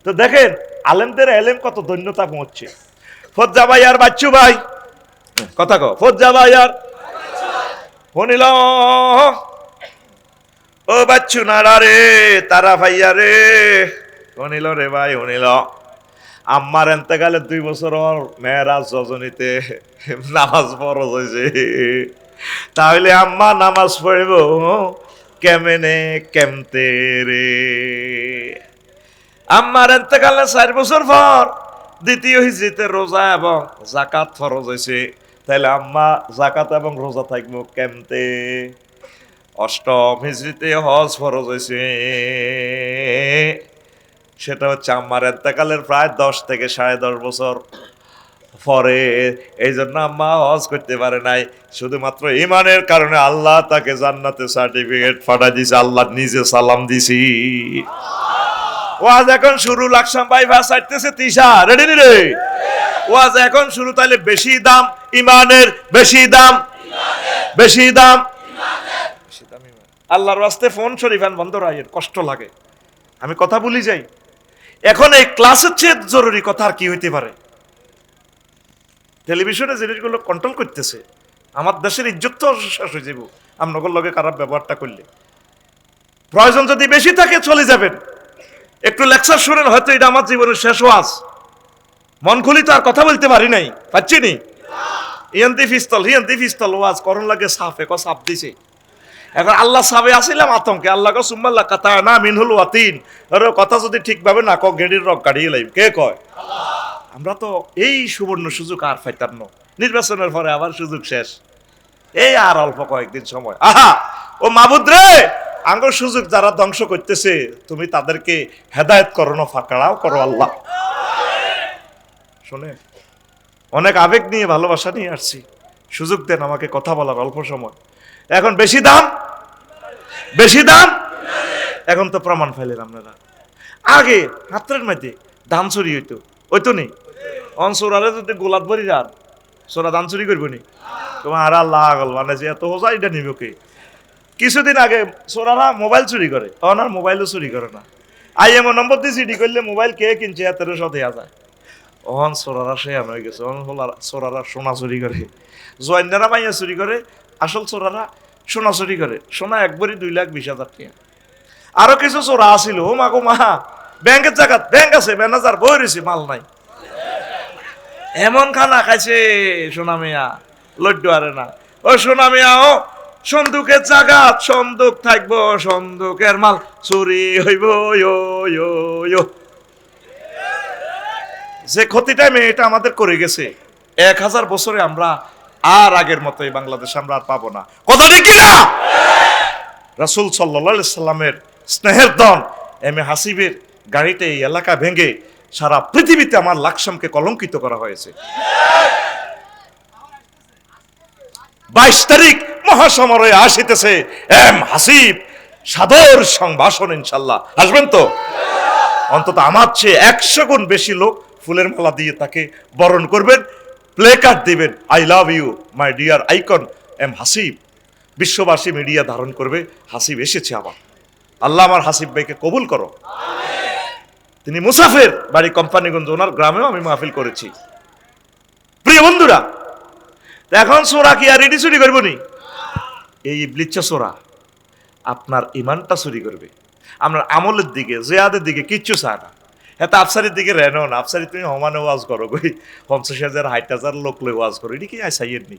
তো দেখেন আলেমদের এলেম কত ধন্যতা পৌঁছছে। ফজ্জা ভাই আর বাচ্চু ভাই কথা কো, ফজ্জা ভাই আর শুনিল, ও বাচ্চু নাড়া রে, তারা ভাইয়া রে, শুনিল রে ভাই শুনিল, আম্মার এন্তেকালে 2 বছর মেয়েরাজ রজনীতে নামাজ ফরজ হয়েছে, তাহলে আম্মা নামাজ পড়ব কেমনে কেমতে রে। আম্মার এন্তেকালে 4 বছর পর দ্বিতীয় হিজরিতে রোজা এবং যাকাত ফরজ হয়েছে, তাহলে আম্মা যাকাত এবং রোজা থাকবো কেমতে। অষ্টম হিজরিতে হজ ফরজ হয়েছে, সেটা হচ্ছে আম্মার এন্তেকালের প্রায় 10 থেকে 10.5 বছর পরে এই জন্য আম্মা হজ করতে পারে নাই, শুধুমাত্র ইমানের কারণে আল্লাহ তাকে জান্নাতে সার্টিফিকেট পাঠাই দিছে, আল্লাহ নিজে সালাম দিছি। ওয়াজ এখন শুরু, লাকসাম ভাই ভাস আইতেছে তিশা, রেডি নি রে? ওয়াজ এখন শুরু, তাইলে বেশি দাম ইমানের, বেশি দাম, বেশি দাম, বেশি দাম ইমান। আল্লাহর ওয়াস্তে ফোন শরীফান বন্ধ রাখেন, কষ্ট লাগে, আমি কথা বলি যাই। এখন এই ক্লাসের চেয়ে জরুরি কথা আর কি হইতে পারে? টেলিভিশনে জিনিসগুলো কন্ট্রোল করতেছে, আমার দেশের ইজ্জত তো শেষ হয়ে যাব আপনাদের লগে খারাপ ব্যবহারটা করলে। প্রয়োজন যদি বেশি থাকে চলে যাবেন, একটু লেকচার শুনেন, হয়তো এটা আমার জীবনের শেষ ওয়াজ। মন খুলি তো আর কথা বলতে পারি নাই, পাচ্ছি নি। হিয়ন্তি পিস্তল ওয়াজ করণ লাগে সাফে ক সাপ দিছে। এখন আল্লাহ সাবে আসিলাম আতঙ্কে, আল্লাহ ক সুম্মাল্লাহ কাতা না মিনহুল ওয়াতিন, কথা যদি ঠিকভাবে না ক গেডির রক কাটিয়ে লাইব, কে কয়? আমরা তো এই সুবর্ণ সুযোগ আর পাইতাম না, নির্বাচনের পরে আবার সুযোগ শেষ, এই আর অল্প কয়েকদিন সময়। আহা ও মাবুদ রে, আঙ্গর সুযোগ যারা ধ্বংস করতেছে, তুমি তাদেরকে হেদায়েত করো না, ফাঁকড়াও করো আল্লাহ। শোনে, অনেক আবেগ নিয়ে ভালোবাসা নিয়ে আসছি, সুযোগ দেন আমাকে কথা বলার অল্প সময়। এখন বেশি দাম, বেশি দাম, এখন তো প্রমাণ ফাইলেন আপনারা। আগে হাতের মধ্যে ধান চুরি হইতো, ওইতো নেই অনসোরারে যদি গোলাপ ভরি যান, সোরা ধান চুরি করবো নি? তোমার আর আল্লাহ আগল মানে যে এত হোজা এটা নিব কে? কিছুদিন আগে সোরারা মোবাইল চুরি করে, তখন আর মোবাইলও চুরি করে না। আইএমও নম্বর দিয়ে সিডি করলে মোবাইল কে কিনছে 1300 দেওয়া যায়। অহন সোরারা সে হয়ে গেছে, সোরারা সোনা চুরি করে, জয়েন্দারা মাইয়া চুরি করে, আসল চোরারা সোনা চুরি করে। সোনা একবারই 2,20,000 টাকা। আরো কিছু চোরা আসিল, ও মা গো মা, ব্যাংকের জায়গা ব্যাংক আছে, ম্যানেজার বই রয়েছে, মাল নাই। এমন খানা খাইছে সোনা মিয়া, লড্ডু আরে না। ও সোনা মিয়া, ও সন্দুকের জায়গা, সন্দুক থাকবো, সন্দুকের মাল চুরি হইব। যে ক্ষতিটা মেয়েটা আমাদের করে গেছে, 1000 বছরে আমরা আর আগের মতো এই বাংলাদেশ আমরা আর পাবো না। কথা ঠিক কিনা? রাসূল সাল্লাল্লাহু আলাইহি সাল্লামের স্নেহের ধন এম এ হাসিবের গাড়িতে এই এলাকা ভেঙে সারা পৃথিবীতে আমার লাকসামকে কলঙ্কিত করা হয়েছে। 22 তারিখ মহাসমারোহে আসিতেছে এম হাসিব, সাদর সংভাষণ, ইনশাল্লাহ আসবেন তো? অন্তত আমার চেয়ে 100 গুণ বেশি লোক ফুলের মালা দিয়ে তাকে বরণ করবেন, প্লে কার্ড দিবেন, I love you my dear icon M Hasib. বিশ্ববাসী মিডিয়া ধারণ করবে, হাসিব এসেছে আবার। আল্লাহ আমার হাসিব ভাইকে কবুল করো। তিনি মুসাফির, বাড়ি কোম্পানিগঞ্জ, ওনার গ্রামেও আমি মাহফিল করেছি। প্রিয় বন্ধুরা, এখন সোরা কি আর রেডি চুরি করবো নি? এই ইবলিচ্ছা সোরা আপনার ইমানটা চুরি করবে, আপনার আমলের দিকে, জিয়াদের দিকে কিচ্ছু চায় না। হ্যাঁ, আফসারির দিকে রেনো না, আফসারি তুমি হমানে ওয়াজ করো, গই 50,000 60,000 লোক লই ওয়াজ করো, এটি কি আইসাইয়ের নি?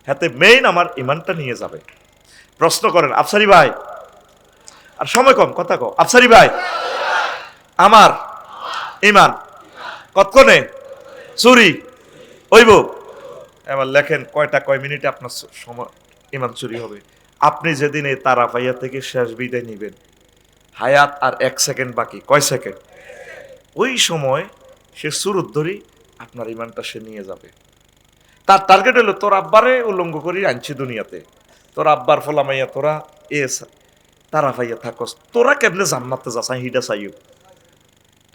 হাতে মেইন আমার ইমানটা নিয়ে যাবে। প্রশ্ন করেন আফসারি ভাই, আর সময় কম, কথা কও আফসারি ভাই, আমার ইমান কতক্ষণে চুরি হইব? এবার লেখেন কয়টা, কয় মিনিটে আপনার সময় ইমান চুরি হবে। আপনি যেদিন এই তারাফাইয়া থেকে শেষ বিদায় নিবেন, হায়াত আর 1 সেকেন্ড বাকি, কয় সেকেন্ড? ওই সময় সে সুরত ধরি আপনার ইমানটা সে নিয়ে যাবে। তার টার্গেট হলো তোর আব্বারে উলঙ্গ করি আনছি দুনিয়াতে, তোর আব্বার ফলামাইয়া তোরা এ তারাফাইয়া থাকস, তোরা কেমনে জান্নাতে যাচাই হিডা চাইও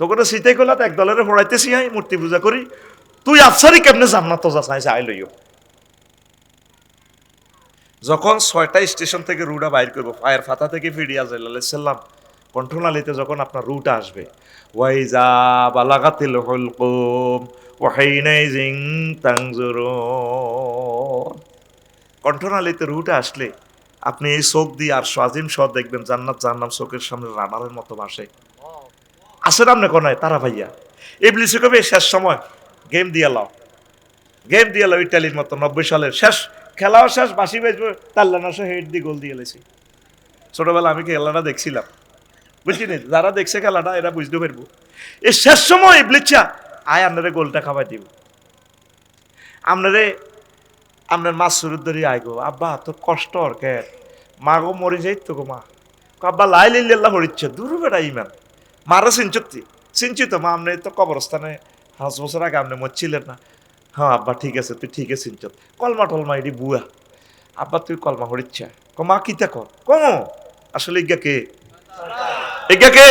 তোকে সিটাই করলা এক দলের হড়াইতেছি, আই মূর্তি পূজা করি, তুই আফসারি কেমনে জান্নাত যাচাইছে আই লইও। যখন 6টা স্টেশন থেকে রুটা বাইর করবো, ফায়ার ফাতা থেকে ফিরিয়া যাইলাম কণ্ঠনালীতে, যখন আপনার রুটা আসবে, ওয়াইজা বালাগাতিল হুলকুম ওয়াহিনাইজিং তানজুরুন, কণ্ঠনালীতে রুটা আসলে আপনি এই চোখ দিয়ে আর সাজিম সহ দেখবেন জান্নাত জাহান্নাম চোখের সামনে রানারের মতো ভাসে। আসেন আপনি কোনায় তারা ভাইয়া, ইবলিসে কবে শেষ সময় গেম দিয়ে লাও, গেম দিয়ে লাও, ইটালির মতো 90 সালের শেষ খেলাও শেষ, বাসি বেজবে, তাল্লানাশো হেড দিয়ে গোল দিয়ে লেছি। ছোটবেলা আমি খেলাটা দেখছিলাম, বুঝছি নি, যারা দেখছে খেলাটা এরা বুঝতে পারবো। এই শেষ সময় ইবলিচ্ছা আয় আপনারে গোলটা খাওয়াই দিব, আপনার মাছ শুরুর ধরে আয় গো, আব্বা তোর কষ্ট আর কে, মা গো মরে যাই তো গো, মা আব্বা লাই লিল্লাহ হরিচ্ছে, দূর বেড়া ইমান মারা চিনচি তো মা, আপনি তো কবরস্থানে 5 বছর আগে আপনি মরছিলেন না, হ্যাঁ আব্বা ঠিক আছে, তুই ঠিক আছে চিনছ, কলমা টলমা এটি বুয়া। আব্বা তুই কলমা হরিচ্ছা, মা কিতা কর কম, আসলে ইজ্ঞা কে, ইজ্ঞা কে,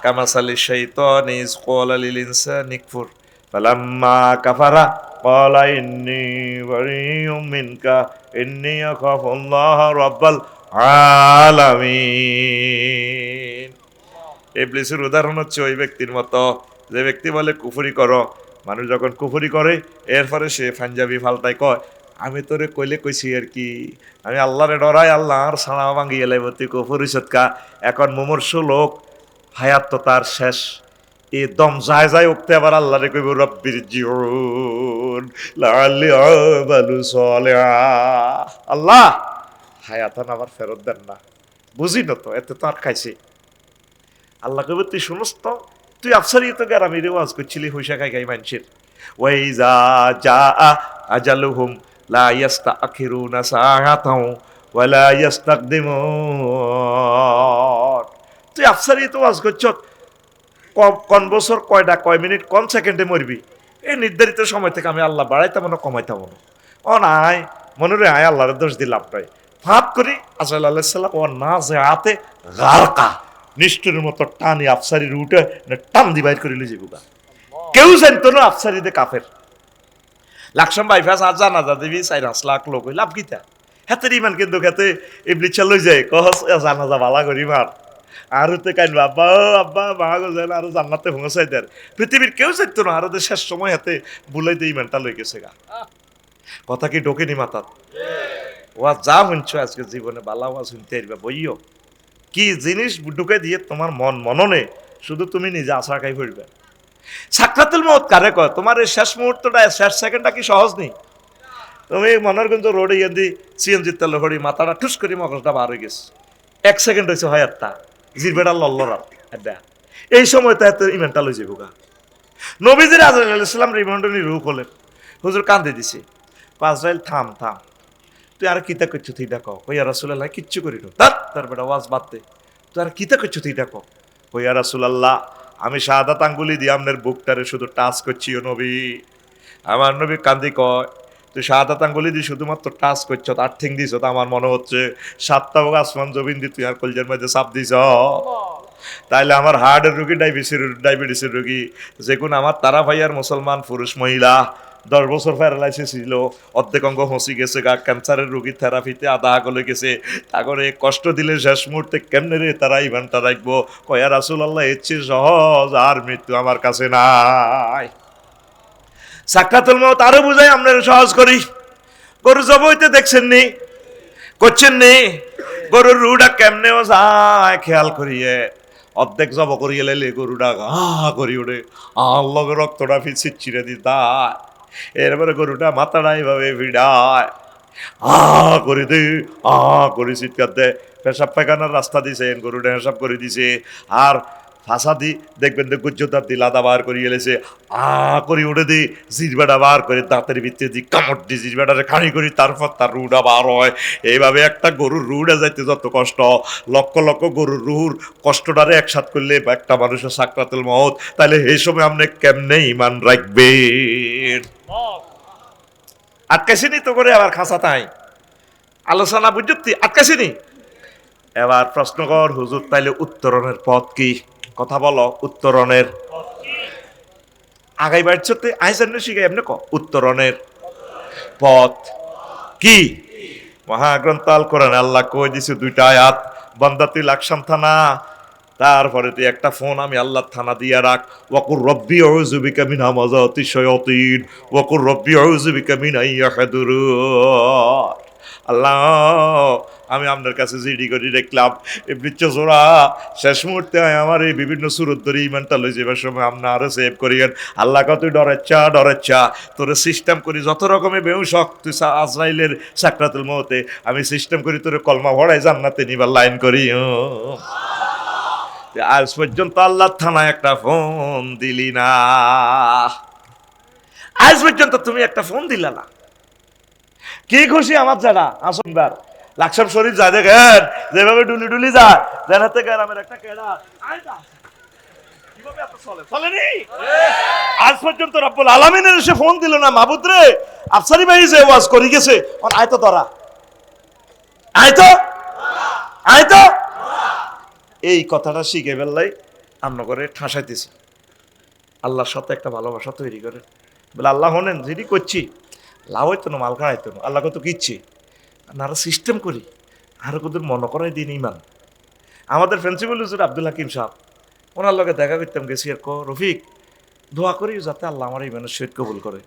কামাসালি শাইতানি ইয ক্বালা লিল ইনসানি কফুর ফালাম্মা কাফারা ক্বালা ইন্নী বারিয়্যুম মিনকা ইন্নী আখাফুল্লাহ রাব্বাল আলামিন। ইবলিসের উদাহরণ হচ্ছে ওই ব্যক্তির মতো যে ব্যক্তি বলে কুফরি করো, মানুষ যখন কুফরি করে এরপরে সে পাঞ্জাবি ফালতায় কয় আমি তোরে কইলে কইছি আর কি, আমি আল্লাহরে ডরাই, আল্লাহর ছাড়া ভাঙিয়ে লাইব, তুই কুফরি সৎকা। এখন মুমূর্ষ লোক, হায়াত তো তার শেষ, এ দম যায় যায় উঠতে আবার আল্লাহরে কইব রব্বির জিউন লাআল্লি আমালু সালিহা, আল্লাহ হায়াতান আবার ফেরত দেন না, বুঝি না তো এতে তো আর খাইছি। আল্লাহ কইব তুই শুনস তো, তুই আফসারি তো গ্রামে রেওয়াজ করছিলি হইসা খাই খাই মানুষের, ওয়াইজা জা আজালুহুম লা ইস্তাখিরুনা সাআতাও ওয়া লা ইস্তাকদিমুন। তুই আফসারি তো ওয়াজ করছ, কোন বছর কয়টা কয় মিনিট কোন সেকেন্ডে মরবি, এই নির্ধারিত সময় থেকে আমি আল্লাহ বাড়াইতাম না কমাইতাম না। ও নাই মনে রে আয় আল্লাহর দোষ দিলাম তাই ফাঁপ করি আসাল আল্লাহ সাল্লাম ও না যে হাতে গারকা নিষ্ঠুরের মতো টানি আফসারির উঠে টান দি বাইর করে লিজে বুকা, কেউ জানতো না আফসারিতে কাফের। লাকসাম বাইফাস আজ জানা যা দেবী 4-5 লাখ লোক লাভ গীতা হাতের ইমান, কিন্তু খেতে ইবলিচ্ছা লই যায় কহস জানা যা বালা করি মার আর হতে কাইন আব্বা আব্বা বাগো যায় আরো জান্নাতে পৌঁছাই দেয়, পৃথিবীর কেউ চাইতো না আর শেষ সময় হাতে বুলাই দিয়ে ইমানটা লই গেছে গা। কথা কি ঢোকেনি মাথাত? ওয়া যা শুনছো আজকে জীবনে বালা ওয়া শুনতে আইবা বইও, কি জিনিস ঢুকে দিয়ে তোমার মন মননে শুধু তুমি নিজে আশা খাই ফিরবে। সাকরাতুল মউত কারে কয়? তোমার এই শেষ মুহূর্তটা শেষ সেকেন্ডটা কি সহজ নেই? তুমি মনের কিন্তু রোডে গিয়ে দি সিএনজির তেল হরি মাথাটা ঠুস করে মগজটা বার হয়ে গেছে, 1 সেকেন্ড হয়েছে হয় আটটা জিরবেটা লল্লরাত এটা, এই সময় তো এত ইমেন্টা লই যাবো গা। নবীজির আজরাইল আলাইহিস সালাম রিমান্ডনি রূহ হলেন, হুজুর কান্দে দিছে, আজরাইল থাম থাম, তুই আর কিতা করছো তুই দেখো, কইয়া রাসূলুল্লাহ কিচ্ছু করি না, তার বেটা ওয়াজ বাদ দে, তুই আর কিতা করছো তুই দেখো, কইয়া রাসূলুল্লাহ আমি শাহাদাত আঙ্গুলি দিয়ে আপনার বুকটারে শুধু টাচ করছি ও নবী। আমার নবী কান্দি কয় তুই শাহাদাত আঙ্গুলি দিয়ে শুধুমাত্র টাচ করছ, আর ঠিক দিছ তো আমার মনে হচ্ছে 7টা আসমান জমিন দিয়ে তুই আর কলজের মধ্যে চাপ দিছ। তাইলে আমার হার্টের রোগী, ডায়াবেটিসের রোগী, যে কোন আমার তারা ভাইয়ার মুসলমান পুরুষ মহিলা 10 বছর প্যারালাইসিস ছিল, অর্ধেক অঙ্গ হসি গেছে গা, ক্যান্সারের রোগী থেরাপিতে আধা আগলে গেছে, তারপরে কষ্ট দিলে শেষ মুহূর্তে কেমনে রে তারা ইমানটা রাখবো, কয়া রাসূলুল্লাহ এর চেয়ে সহজ আর মৃত্যু আমার কাছে নাই। সাকরাতুল মউত আরো বুঝাই আমরা সহজ করি, গরু জবাইতে দেখছেন নি, করছেন নি, গরুর রুটা কেমনে যায় খেয়াল করিয়ে, অর্ধেক জব করিয়ে লেলে গরুটা গা করি ওঠে, আল্লাহ রক্তটা ফির ছিঁড়ে দিতায়, এরপরে গরুটা মাথাটা এইভাবে ভিড়ায় করে দে করে চিৎকার দেয়, পেশাব পায়খানার রাস্তা দিছেন গরুটা হেসাব করে দিছে, আর ফাঁসা দি দেখবেন যে গুজ্জতার দি লাদা বার করিয়ে এলেছে, করে উঠে দি জিরবাটা বার করে দাঁতের ভিতরে দি কামড় দি জিরবাটারে খানি করি, তারপর তার রুটা বার হয়। এইভাবে একটা গরুর রুড়ে যাইতে যত কষ্ট, লক্ষ লক্ষ গরুর রুহুর কষ্টটারে একসাথ করলে একটা মানুষের সাকরাতুল মউত, তাহলে এই সময় আপনি কেমনে ইমান রাখবেন? আটকাইছিনি তো করে আবার খাঁচা তাই আলোচনা বুঝতি আটকাইছিনি। এবার প্রশ্ন কর হুজুর তাইলে উত্তরণের পথ কি? কথা বলো, উত্তরণের আগাই বাড়ছে আইসেন শিখাই এমনি ক উত্তরণের পথ কি? মহাগ্রন্থ আল কোরআনে আল্লাহ কই দিছে 2টা আয়াত, বান্দা তুই লাকসাম থানা, তারপরে তুই একটা ফোন আমি আল্লাহ থানা দিয়া রাখ, ওয়াকুর রব্বি আউযু বিকা মিন হামাযাতি শায়াতিন ওয়াকুর রব্বি আউযু বিকা মিন আইয়াহদুরুন। আল্লাহ আমি আপনার কাছে জিডি করি দেখলাম বিচ্ছরা শেষ মুহূর্তে আমার এই বিভিন্ন সুরত ধরে ইমানটা লই যাবার সময় আপনি আরো সেভ করিয়েন। আল্লাহ কত ডরেচ্ছা তোরে সিস্টেম করি যত রকমের বেউশক তুই আজরাইলের সাকরাতুল মউতে আমি সিস্টেম করি তোরে কলমা ভরাই জান্নাতে নিবার লাইন করি। আজ পর্যন্ত আল্লাহ থানায় একটা ফোন দিলি না, আজ পর্যন্ত তুমি একটা ফোন দিলা না, কি খুশি আমার যারা আসনবার লাকসাম শরীফ যা দেখেন যেভাবে ডুলি ডুলি যায় জানাতে গ্রামের একটা কেডা কিভাবে এত চলে? চলেনি? আজ পর্যন্ত রব্বুল আলামিনের এসে ফোন দিল না, মাবুদ রে আফসারি ভাই যে ওয়াজ করি গেছে আর আয় তো ধরা, আয় তো, আয় তো। এই কথাটা শিখে ফেললাই আমরা করে ঠাসাইতেছি। আল্লাহর সাথে একটা ভালোবাসা তৈরি করে বলে, আল্লাহ হনেন যেটি করছি লাভ হইতো না, মাল খাইতো না, আল্লাহ কত কিচ্ছি না, আরো সিস্টেম করি, আরো কত মনে করাই দিন ইমান। আমাদের প্রিন্সিপাল হুজুর আব্দুল হাকিম সাহেব, ওনার লগে দেখা করতাম, গেছি আর রফিক দোয়া করি যাতে আল্লাহ আমার ইমানের সহিত কবুল করে।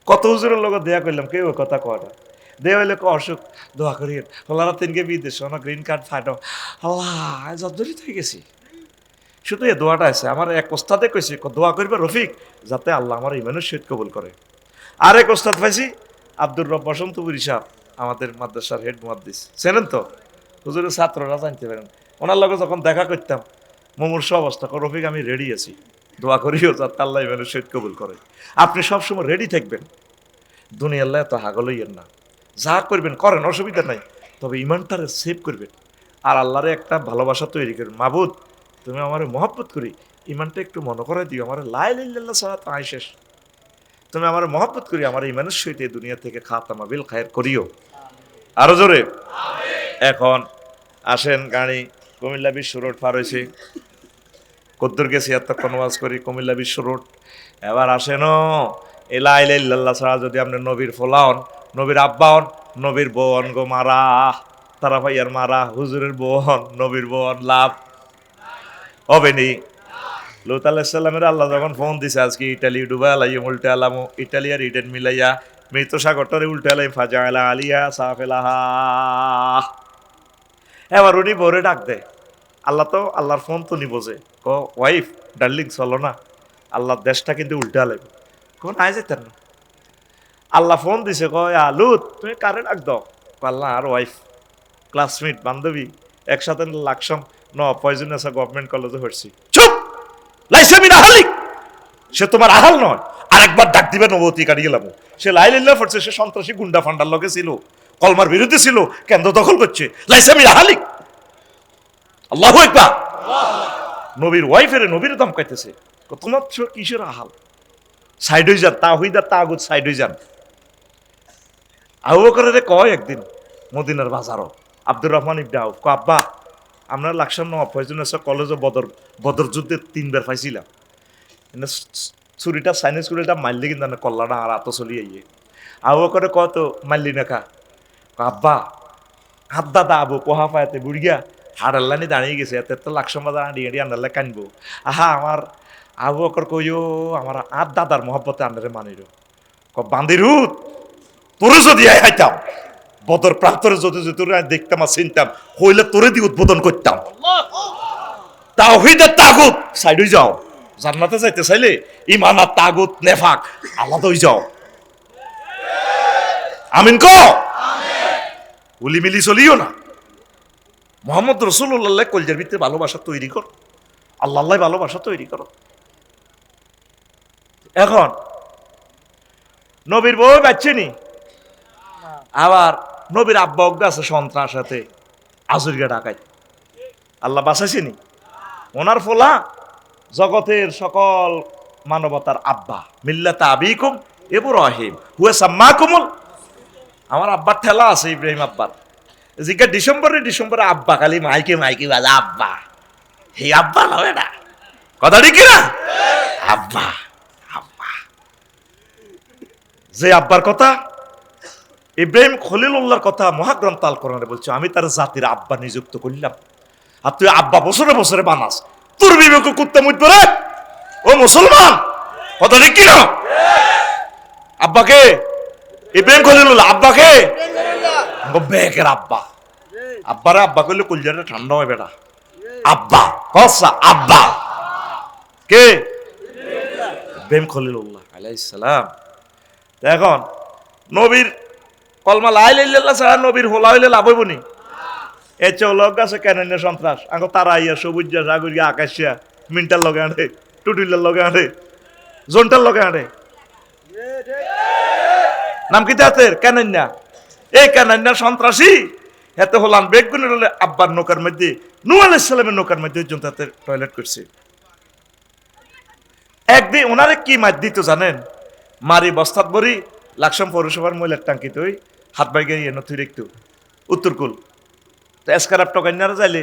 কত হুজুরের লগে দেয়া করলাম, কেউ কথা কয় না। দেয়া হইলে অসুখ দোয়া করি হলারা তিনকে বিদেশ ওনা গ্রিন কার্ড ফাইটো আল্লাহ জর্জরিত হয়ে গেছি। শুধু এই দোয়াটা আছে, আমার এক ওস্তাদে কইছে দোয়া করবে রফিক যাতে আল্লাহ আমার ইমানের সহিত কবুল করে। আরেক ওস্তাদ পাইছি আব্দুর রব বসন্তপুরী সাহেব, আমাদের মাদ্রাসার হেড মুহাদ্দিস, চেনেন তো, হুজুরের ছাত্ররা জানতে পারেন। ওনার লগে যখন দেখা করতাম মুমূর্ষ অবস্থা, রফিক আমি রেডি আছি, দোয়া করিও যাতে আল্লাহ ইমানের সহিত কবুল করে। আপনি সবসময় রেডি থাকবেন, দুনিয়া আল্লাহ এত হাগল হইয়েন না, যা করবেন করেন অসুবিধা নাই, তবে ইমানটারে সেভ করবেন আর আল্লাহরে একটা ভালোবাসা তৈরি করবেন। মাবুদ তুমি আমার মহব্বত করি, ইমানটা একটু মনে করে দিও, আমার লা ইলাহা ছাড়া তো আয় শেষ, তুমি আমার মহব্বত করি, আমার ইমানের সহিত এই দুনিয়া থেকে খাতামা বিল খায়ের করিও, আরো জোরে। এখন আসেন, গাড়ি কুমিল্লা বিশ্ব রোড পার হয়েছে, কদ্দুর গেছি এতক্ষণ ওয়াজ করি কুমিল্লা বিশ্ব রোড। এবার আসেন এলা ইল্লাল্লাহ ছাড়া যদি আপনি নবীর ফোলাওন, নবীর আব্বাওন, নবীর বউন গো মারা, তারা ভাইয়ার মারা, হুজুরের বউন, নবীর বউন লাভ হবে নি। লুত আলাইহিসসালামের আল্লাহ যখন ফোন দিছে আজকে ইটালি ডুবা আলাইম উল্টে আলামু, ইটালি আর ইডেন মিলাইয়া মৃত সাগরটারে উল্টে আলাই ফাজা আলা আলিয়া সাফেলাহা। এবার উনি বউরে ডাক দেয়, আল্লাহ তো আল্লাহর ফোন তো নি বোঝে, ক ওয়াইফ ডার্লিং চলো না, আল্লাহর দেশটা কিন্তু উল্টে আলাইব, কোন আয় যেতেন না। আল্লাহ ফোন দিছে, কয় লুত তুমি কারে ডাক দাও, আল্লাহ আর ওয়াইফ ক্লাসমেট বান্ধবী একসাথে লাকসাম পয়জনাস গভর্নমেন্ট কলেজে হচ্ছি। চুপ লাইসামিন আহালিক, সে তোমার আহাল নয়, আরেকবার ডাক দিবে নবতী কাটিয়ে গেলাম। সে লাইলিল্লাহ পড়ছে, সে সন্ত্রাসী গুন্ডা ফান্ডার লগে ছিল, কলমার বিরুদ্ধে ছিল, কেন্দ্র দখল করছে, লাইসামিন আহালিক। আল্লাহু আকবার। নবীর ওয়াইফের নবীর দাম কাইতেছে, তোমার কিসের আহাল, সাইড হয়ে যান, তাওহীদ আর তাগুত সাইড হয়ে যান। আবু বকরের কয় একদিন মদিনার বাজারও আব্দুর রহমান ইবনে আউফ, আব্বা আমরা লাকসাম ফয়জুন্নেসা কলেজে বদর যুদ্ধে 3 বার পাইছিলাম, ছুরিটা সাইনিস ছুরিটা মারলি কিন্তু কল্লাটা আর আত চলি আইয়ে। আবু বকরে কত মারলি না কা, আব্বা হাত দাদা আবু পোহা পায়াতে বুড়িয়া হাড়াল্লানি দাঁড়িয়ে গেছে, এত তো লাকসাম বাজার আঁড়িয়ে আঁড়িয়ে আন্ডারলে কানবো। আহা আমার আবু বকর কইও আমার আর দাদার মহব্বতে আন্ডারে মানির বান্দিরুত, তোরে যদি আইতাম বদর প্রান্তরে যদি তোরে দেখতাম আর চিনতাম, হইলে তোরে দিয়ে উদ্বোধন করতাম। তাওহীদের তাগুত সাইড হয়ে যাও, জান্নাতে যাইতে চাইলে ঈমান আর তাগুত নেফাক আলাদা হয়ে যাও। আমিন কো উলি মিলি চলিও না। মুহাম্মদ রাসূলুল্লাহ কলজার ভিতরে ভালোবাসা তৈরি কর, আল্লাহ ভালোবাসা তৈরি করো। এখন নবীর বউ বাচ্চেনি, আবার নবীর আব্বা অজ্ঞা আছে সন্ত্রাস সাথে আজুরিয়া ঢাকায়, আল্লাহ বাঁচাইছেনি। ওনার ফোলা জগতের সকল মানবতার আব্বা, মিল্লাতা আবিকুম ইব্রাহিম হুয়া সাম্মাকুমুল, আমার আব্বার ঠেলা আছে ইব্রাহিম আব্বার। জিজ্ঞা ডিসেম্বরে আব্বা খালি মাইকে বাজা আব্বা, হে আব্বা নয় না, কথা ঠিক না, আব্বা আব্বা। যে আব্বার কথা ইব্রাহিম খলিলুল্লাহর কথা মহাগ্রন্থ আল কোরআনে বলছে, আমি তার জাতির আব্বা নিযুক্ত করলাম, আর তুই আব্বা বছরে বছরে বানাস, তোর বিবেক কুত্তা মুটবে রে ও মুসলমান, কথা ঠিক কিনা। আব্বাকে ইব্রাহিম খলিলুল্লাহ, আব্বাকে বেকের আব্বা, আব্বারে আব্বা করলে কলজাটা ঠান্ডা হয় বেটা, আব্বা কসা আব্বা কে ইব্রাহিম খলিলুল্লাহ আলাইহিস সালাম। এখন নবীর কলমা লা ইলাহা ইল্লাল্লাহ ছাড়া নবীর হোলা হইলে লাভ হইব নি? এ চৌলক আছে কেন সন্ত্রাস আঙ্গ তারা আইয়া সবুজ সাগরিয়া আকাশিয়া মিন্টার লগে আনে, টুটুইলার লগে আনে, জোনটার লগে আনে, নাম কি তাদের কেনান্যা, এই কেনান্যা সন্ত্রাসী এতে হলান বেগুনের হলে আব্বার নৌকার মধ্যে নূহ আলাইহিস সালামের নৌকার মধ্যে তাতে টয়লেট করছে। একদিন ওনারে কি মার দিত জানেন? মারি বস্তাত বরি লাকসাম পৌরসভার মহিলার টাঙ্কিতে ওই হাত বাইকে ইয়ে নথি রেখতো উত্তরকুল। তো এসকারাপ টকাইনারা যাইলে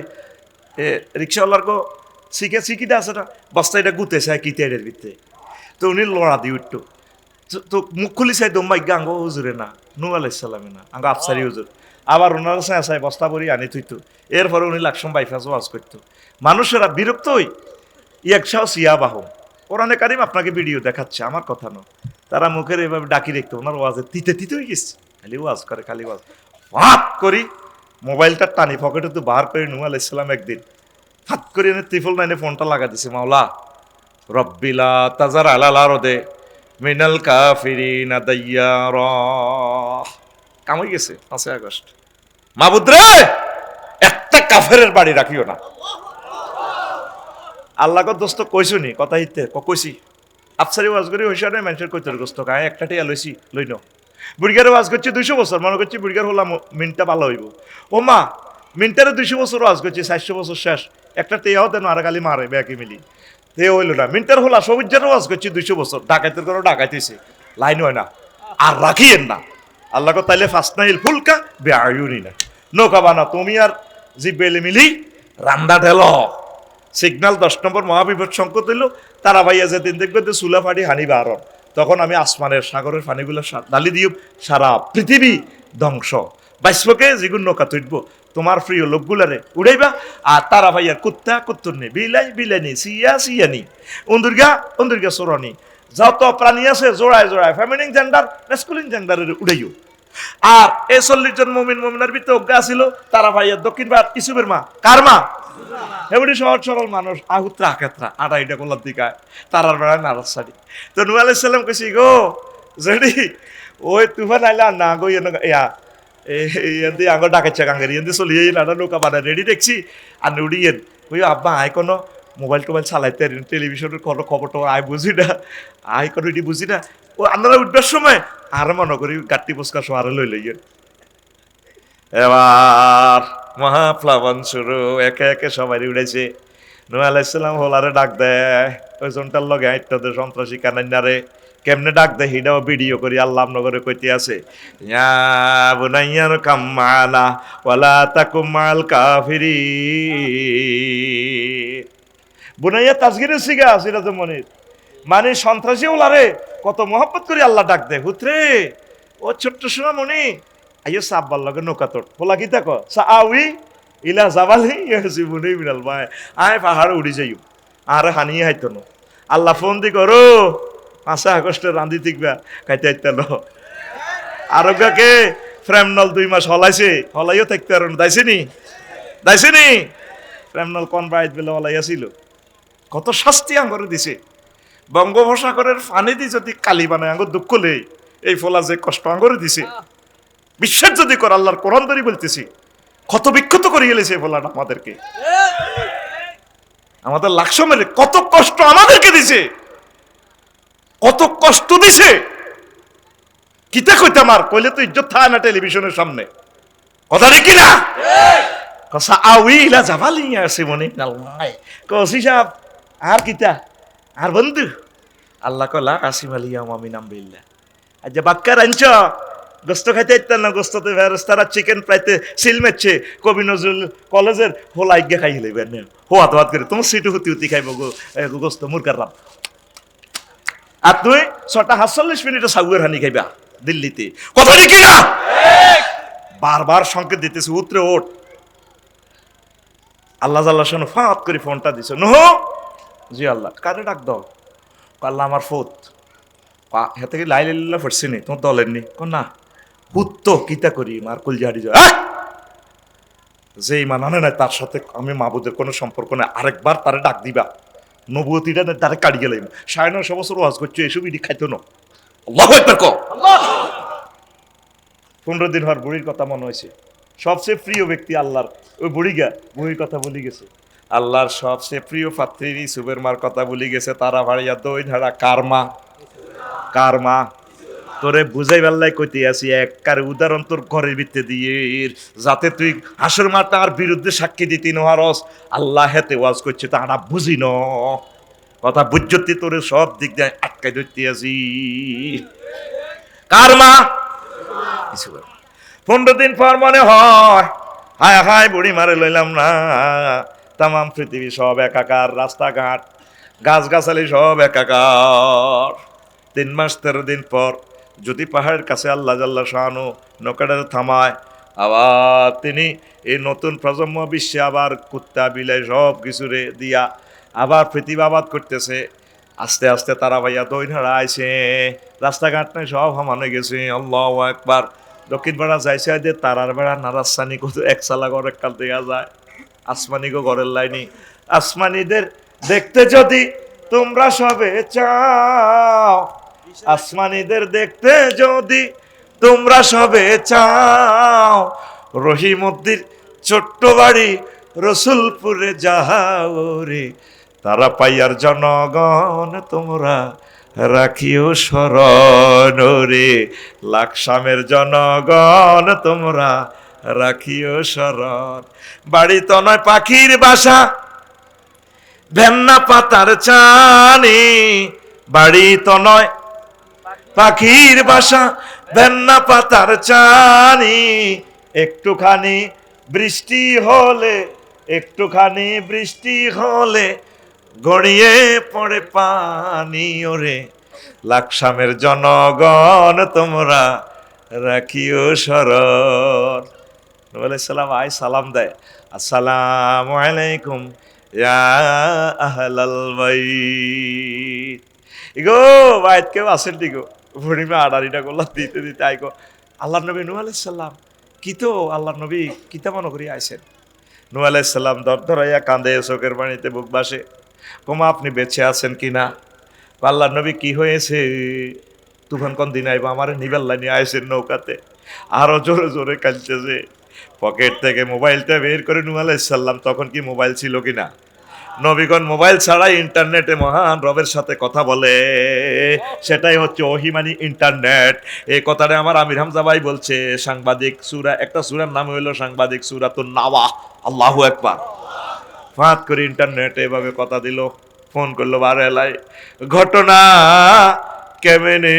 রিক্সাওয়ালার গো শিকিটা আছে না, বস্তা এটা গুতেছে কিতে এর ভিতরে। তো উনি লড়া দিয়ে উঠতো। তো মুখ খুলি চাই তো মাইগা আঙ্গ হুজুরে না, নূ আলাইসাল্লামে না, আঙ্গ আফসারি হুজুর। আবার ওনার চাই বস্তা ভরি আনি থইতো। এরপরে উনি লাকসাম বাইফাস ওয়াজ করতো। মানুষেরা বিরক্ত হই একশাও সিয়া বাহম। কোরআনে কারিম আপনাকে ভিডিও দেখাচ্ছে, আমার কথা নয়। তারা মুখের এভাবে ডাকি রেখতো, ওনার ওয়াজে তিতে হয়ে গেছে, খালি ওয়াজ করে খালি ওয়াজ। হাত করি মোবাইলটা টানি পকেটে তো বার করে নূহ আলাইসাল্লাম একদিন হাত করে এনে ত্রিফল নাইনে ফোনটা লাগা দিছে, মাওলা রব্বিলা তাজার আলালা রদে মিনাল কাফিরিনা দাইয়ারা। কামাই গেছে 5 আগস্ট। মাবুদ রে, একটা কাফেরের বাড়ি রাখিও না। আল্লাহ দোস্ত কইছো নি কথা হিতে কইছি আফসারি ওয়াজ করি হইসা নাই মানুষের কইতর গোস্ত গায়ে একটা টিয়া লইছি লই ন বুড়িগারে ওয়াজ করছি 200 বছর, মনে করছি বুড়িগার হলাম মিনটা ভালো হইব। ও মা মিনটারে 200 বছর ওয়াজ করছি, 400 বছর শেষ, একটা টিয়াও দেন আর খালি মারে ব্যাকি মিলি তে হইল না। মিনটার হলা সবুজের ওয়াজ করছি 200 বছর, ডাকাইতের কোনো ডাকাইতেছে লাইন হয় না আর রাখিয়েন না। আল্লাহ তাইলে ফাসনাইল ফুলকা বেআয়ুনি না নৌকা বানা তুমি আর জিব্বেলে মিলি রান্দা ঢেল। সিগন্যাল 10 নম্বর মহাবিপদ সংকট হইল। তারা ভাইয়া যেদিন দেখবে যে চুলা ফাটি হানিবা আরো, তখন আমি আসমানের সাগরের পানিগুলো ডালি দিয়ে সারা পৃথিবী ধ্বংস। বাইশলোকে যেগুলো নৌকা তুটব তোমার প্রিয় লোকগুলারে উড়াইবা। আর তারা ভাইয়ার কুত্তা কুত্তুরনি, বিলাইনি, সিয়ানি, অন্দুর্গা চোরনি, যত প্রাণী আছে জোড়ায় ফেমিনিন জেন্ডার ম্যাসকুলিন জেন্ডারের উড়াইও। আর এই 40 জন মুমিন মুমিনার ভিতরে অজ্ঞা ছিল তারা ভাইয়ার দক্ষিণ ভারত ইসুবের মা, কার মা? এবারে সহজ সরল মানুষ আহুত্রা আকেত্রা আড়াইটা গোলার দিকায় তারার বেড়ায় নারাজ সারি। তো নূহ আলাইহিস সালাম কইছি গো যদি ওই তুফান আইলা না গো ইয়া এই আঙ্গ ডাকাচ্ছা গাঙ্গের ইয়েন চলি এই নানা নৌকা বানায় রেডি দেখছি আর উড়িয়েন ওই আব্বা আয় কোনো মোবাইল টোবাইল চালাইতে টেলিভিশনের কোনো খবর টবর আয় বুঝি না, আয় কোনো এটি বুঝি না। ও আপনারা উঠবার সময় আর মনে করি গাট্টি পুস্কার সো আরো লই লইয়েন। এবার মহাপ্লাবন শুরু, একে একে সবাই উড়াইছে। নূহ আলাইহিস সালাম হোলারে ডাক দেয়, ওই জনটার লগে আইট্টাদের সন্ত্রাসী কানাইনারে কেমনে ডাক দেয় হিডাও ভিডিও করি আল্লাহ নগরে কইতে আছে, ইয়া বুনাইয়ার কাম্মালা ওয়ালা তাকুম মাল কাফিরিন। বুনাইয়া তাসগীরের সিগা সিরাজ মনির, মানে সন্ত্রাসী ওলারে কত মহব্বত করি আল্লাহ ডাক দেয়। হুতরে ও ছোট্ট সোনা মনি আইয়ো সাব্বার লগে নৌকা তোর পোলা কি দেখো সাউই ইলা জাবালি ইয়াসিবুনি মিনাল মায়, আয় পাহাড়ে উড়ি যাইও আর হানিয়ে হাইতো না। আল্লাহ ফোন দি করো 5 আগস্টে রান্ধি তিকবা খাইতে আইতালো। আরোগ্যকে ফ্রেমনল 2 মাস হলাইও থাকতে আর দাইছেনি ফ্রেমনল কোন বাইত বেলে হলাইয়াছিল। কত শাস্তি আঙ্গরে দিছে। বঙ্গোপসাগরের পানি দি যদি কালি বানায় আঙ্গর দুঃখ লেই এই ফলা যে কষ্ট আঙ্গরে দিছে বিশ্বাস যদি কর আল্লাহর কোরআন ধরে বলতেছি কত বিক্ষত করে গেলেছে এই ফলাটা আমাদেরকে, আমাদের লাকসামের কত কষ্ট আমাদেরকে দিছে, কত কষ্ট দিছে। কিতা কইতাম আর কইলে তো ইজ্জত থাকে না টেলিভিশনের সামনে, কথা দেখি না কসা আউইলা জাবালিয়া আছে মনে নাই কসি সাহেব আর কিতা আর বন্ধু আল্লাহ কলা আসিম আলিয়া মামিন আমবিল্লাহ। আজ যে বাক্কার আনছ গোস্ত খাইতে ইত্যান না, গোস্ততে ফেরেস্তারা চিকেন প্রাইতে সিল মেচ্ছে কবি নজরুল কলেজের হোলা আজ্ঞা খাই লইবেন হোয়াত হাত করে তোমার সিটু হুতি খাইব গোস্ত মুরকার রাম। আর তুই 6:47 মিনিটে সাগুয়ের হানি খাইবা দিল্লিতে, কথা দেখি না বারবার সংকেত দিতেছে উতরে ওঠ। আল্লাহ শোনো ফাঁত করে ফোনটা দিছে, নো জি আল্লাহ কারে ডাক দাও, আল্লাহ আমার ফোত হাতে লাইলা ফেরছি নি তোমার দলের নি না হুত্ত কিতা করি মার কুলজাহারি যে ইমান আনে নাই তার সাথে আমি মাবুদের কোনো সম্পর্ক নাই, আরেকবার তারে ডাক দিবা নবুয়তিটা তারে কাড়ি গেলাম 9.5 বছর ওয়াজ করছো এসব ইডি খাইতো না। আল্লাহু আকবার কও। 15 দিন হওয়ার বুড়ির কথা মনে হয়েছে, সবচেয়ে প্রিয় ব্যক্তি আল্লাহর ওই বুড়ির কথা বলি গেছে, আল্লাহর সবচেয়ে প্রিয় পাত্রী সুবের মার কথা বলি গেছে। তারা ভাড়িয়া দই ধারা কার মা তোরে বুঝাই বেল্লাই কইতে আসি এককার উদাহরণ তোর ঘরের ভিতরে দিয়ে যাতে তুই হাসর মার তার বিরুদ্ধে সাক্ষী দিতি নহারস আল্লাহ হেতে ওয়াজ করছে তারা বুঝি ন কথা বুঝতি তোরে সব দিক দিয়ে আটকাই ধরতে আছি। কার মা? 15 দিন পর মনে হয় হায় হায় বুড়ি মারে লইলাম না, তামাম পৃথিবী সব একাকার, রাস্তাঘাট গাছগাছালি সব একাকার। 3 মাস 13 দিন পর যদি পাহাড়ের কাছে আল্লাহ জাল্লা শানু নৌকাটার থামায়, আবার তিনি এই নতুন প্রজন্ম বিশ্বে আবার কুত্তা বিলাই সব কিছুরে দিয়া আবার পৃথিবী আবাদ করতেছে। আস্তে আস্তে তারা ভাইয়া দৈনারা আইছে, রাস্তাঘাট নাই সব সমান হয়ে গেছে। আল্লাহু আকবার। দক্ষিণ বেড়া যাইছে যে তারার বেড়া নারাসানি কত একসালা ঘরের কাল দেখা যায়, আসমানিগো ঘরের লাইনি। আসমানিদের দেখতে যদি তোমরা সবে চাও, আসমানিদের দেখতে যদি তোমরা সবে চাও, রহিমউদ্দিন ছোট্ট বাড়ি রসুলপুরে যাও রে, তারা পাইয়ার জনগণ তোমরা রাখিও স্মরণ রে, লাকসামের জনগণ তোমরা রাখিও স্মরণ। বাড়ি তো নয় পাখির বাসা, ভেন্না পাতার চানি, বাড়ি তো নয় পাখির বাসা, ভেন্না পাতার চানি, একটুখানি বৃষ্টি হলে, একটুখানি বৃষ্টি হলে গড়িয়ে পড়ে পানি ওরে, লাকসামের জনগণ তোমরা রাখিও স্মরণ। নবী আলাইহিস সালাম আয় সালাম দেয়, আসসালামু আলাইকুম ইয়া আহলাল বাইত। ইগো বাইত কেউ আছেন দিগো, ভরিমে আড়ারিটা গোলা দিতে দিতে আইগো আল্লাহ নবী নূহ আলাইহিস সালাম, কি তো আল্লাহ নবী কিতা মনে করি আইছেন। নূহ আলাইহিস সালাম দর ধরাইয়া কাঁদে, চোখের পানিতে বুক বাসে। কোমা আপনি বেঁচে আছেন কিনা? আল্লাহ নবী কি হয়েছে? তুফান কোন দিন আইবা আমার নিবেল্লা নিয়ে আইসেন নৌকাতে। আরো জোরে জোরে কাঁদতেছে। পকেট থেকে মোবাইলটা বের করে নূহ আলাইহিস সালাম, তখন কি মোবাইল ছিল কিনা? নবীগণ মোবাইল ছাড়াই ইন্টারনেটে মহান রবের সাথে কথা বলে, সেটাই হচ্ছে ওহী মানে ইন্টারনেট। এই কথাটা আমার আমির হামজা ভাই বলছে। সাংবাদিক সূরা, একটা সূরার নাম হইল সাংবাদিক সূরাতুন নাওয়া। আল্লাহু আকবার। ফাঁত করে ইন্টারনেটে এভাবে কথা দিল, ফোন করলো বারেলাই, ঘটনা কেমনে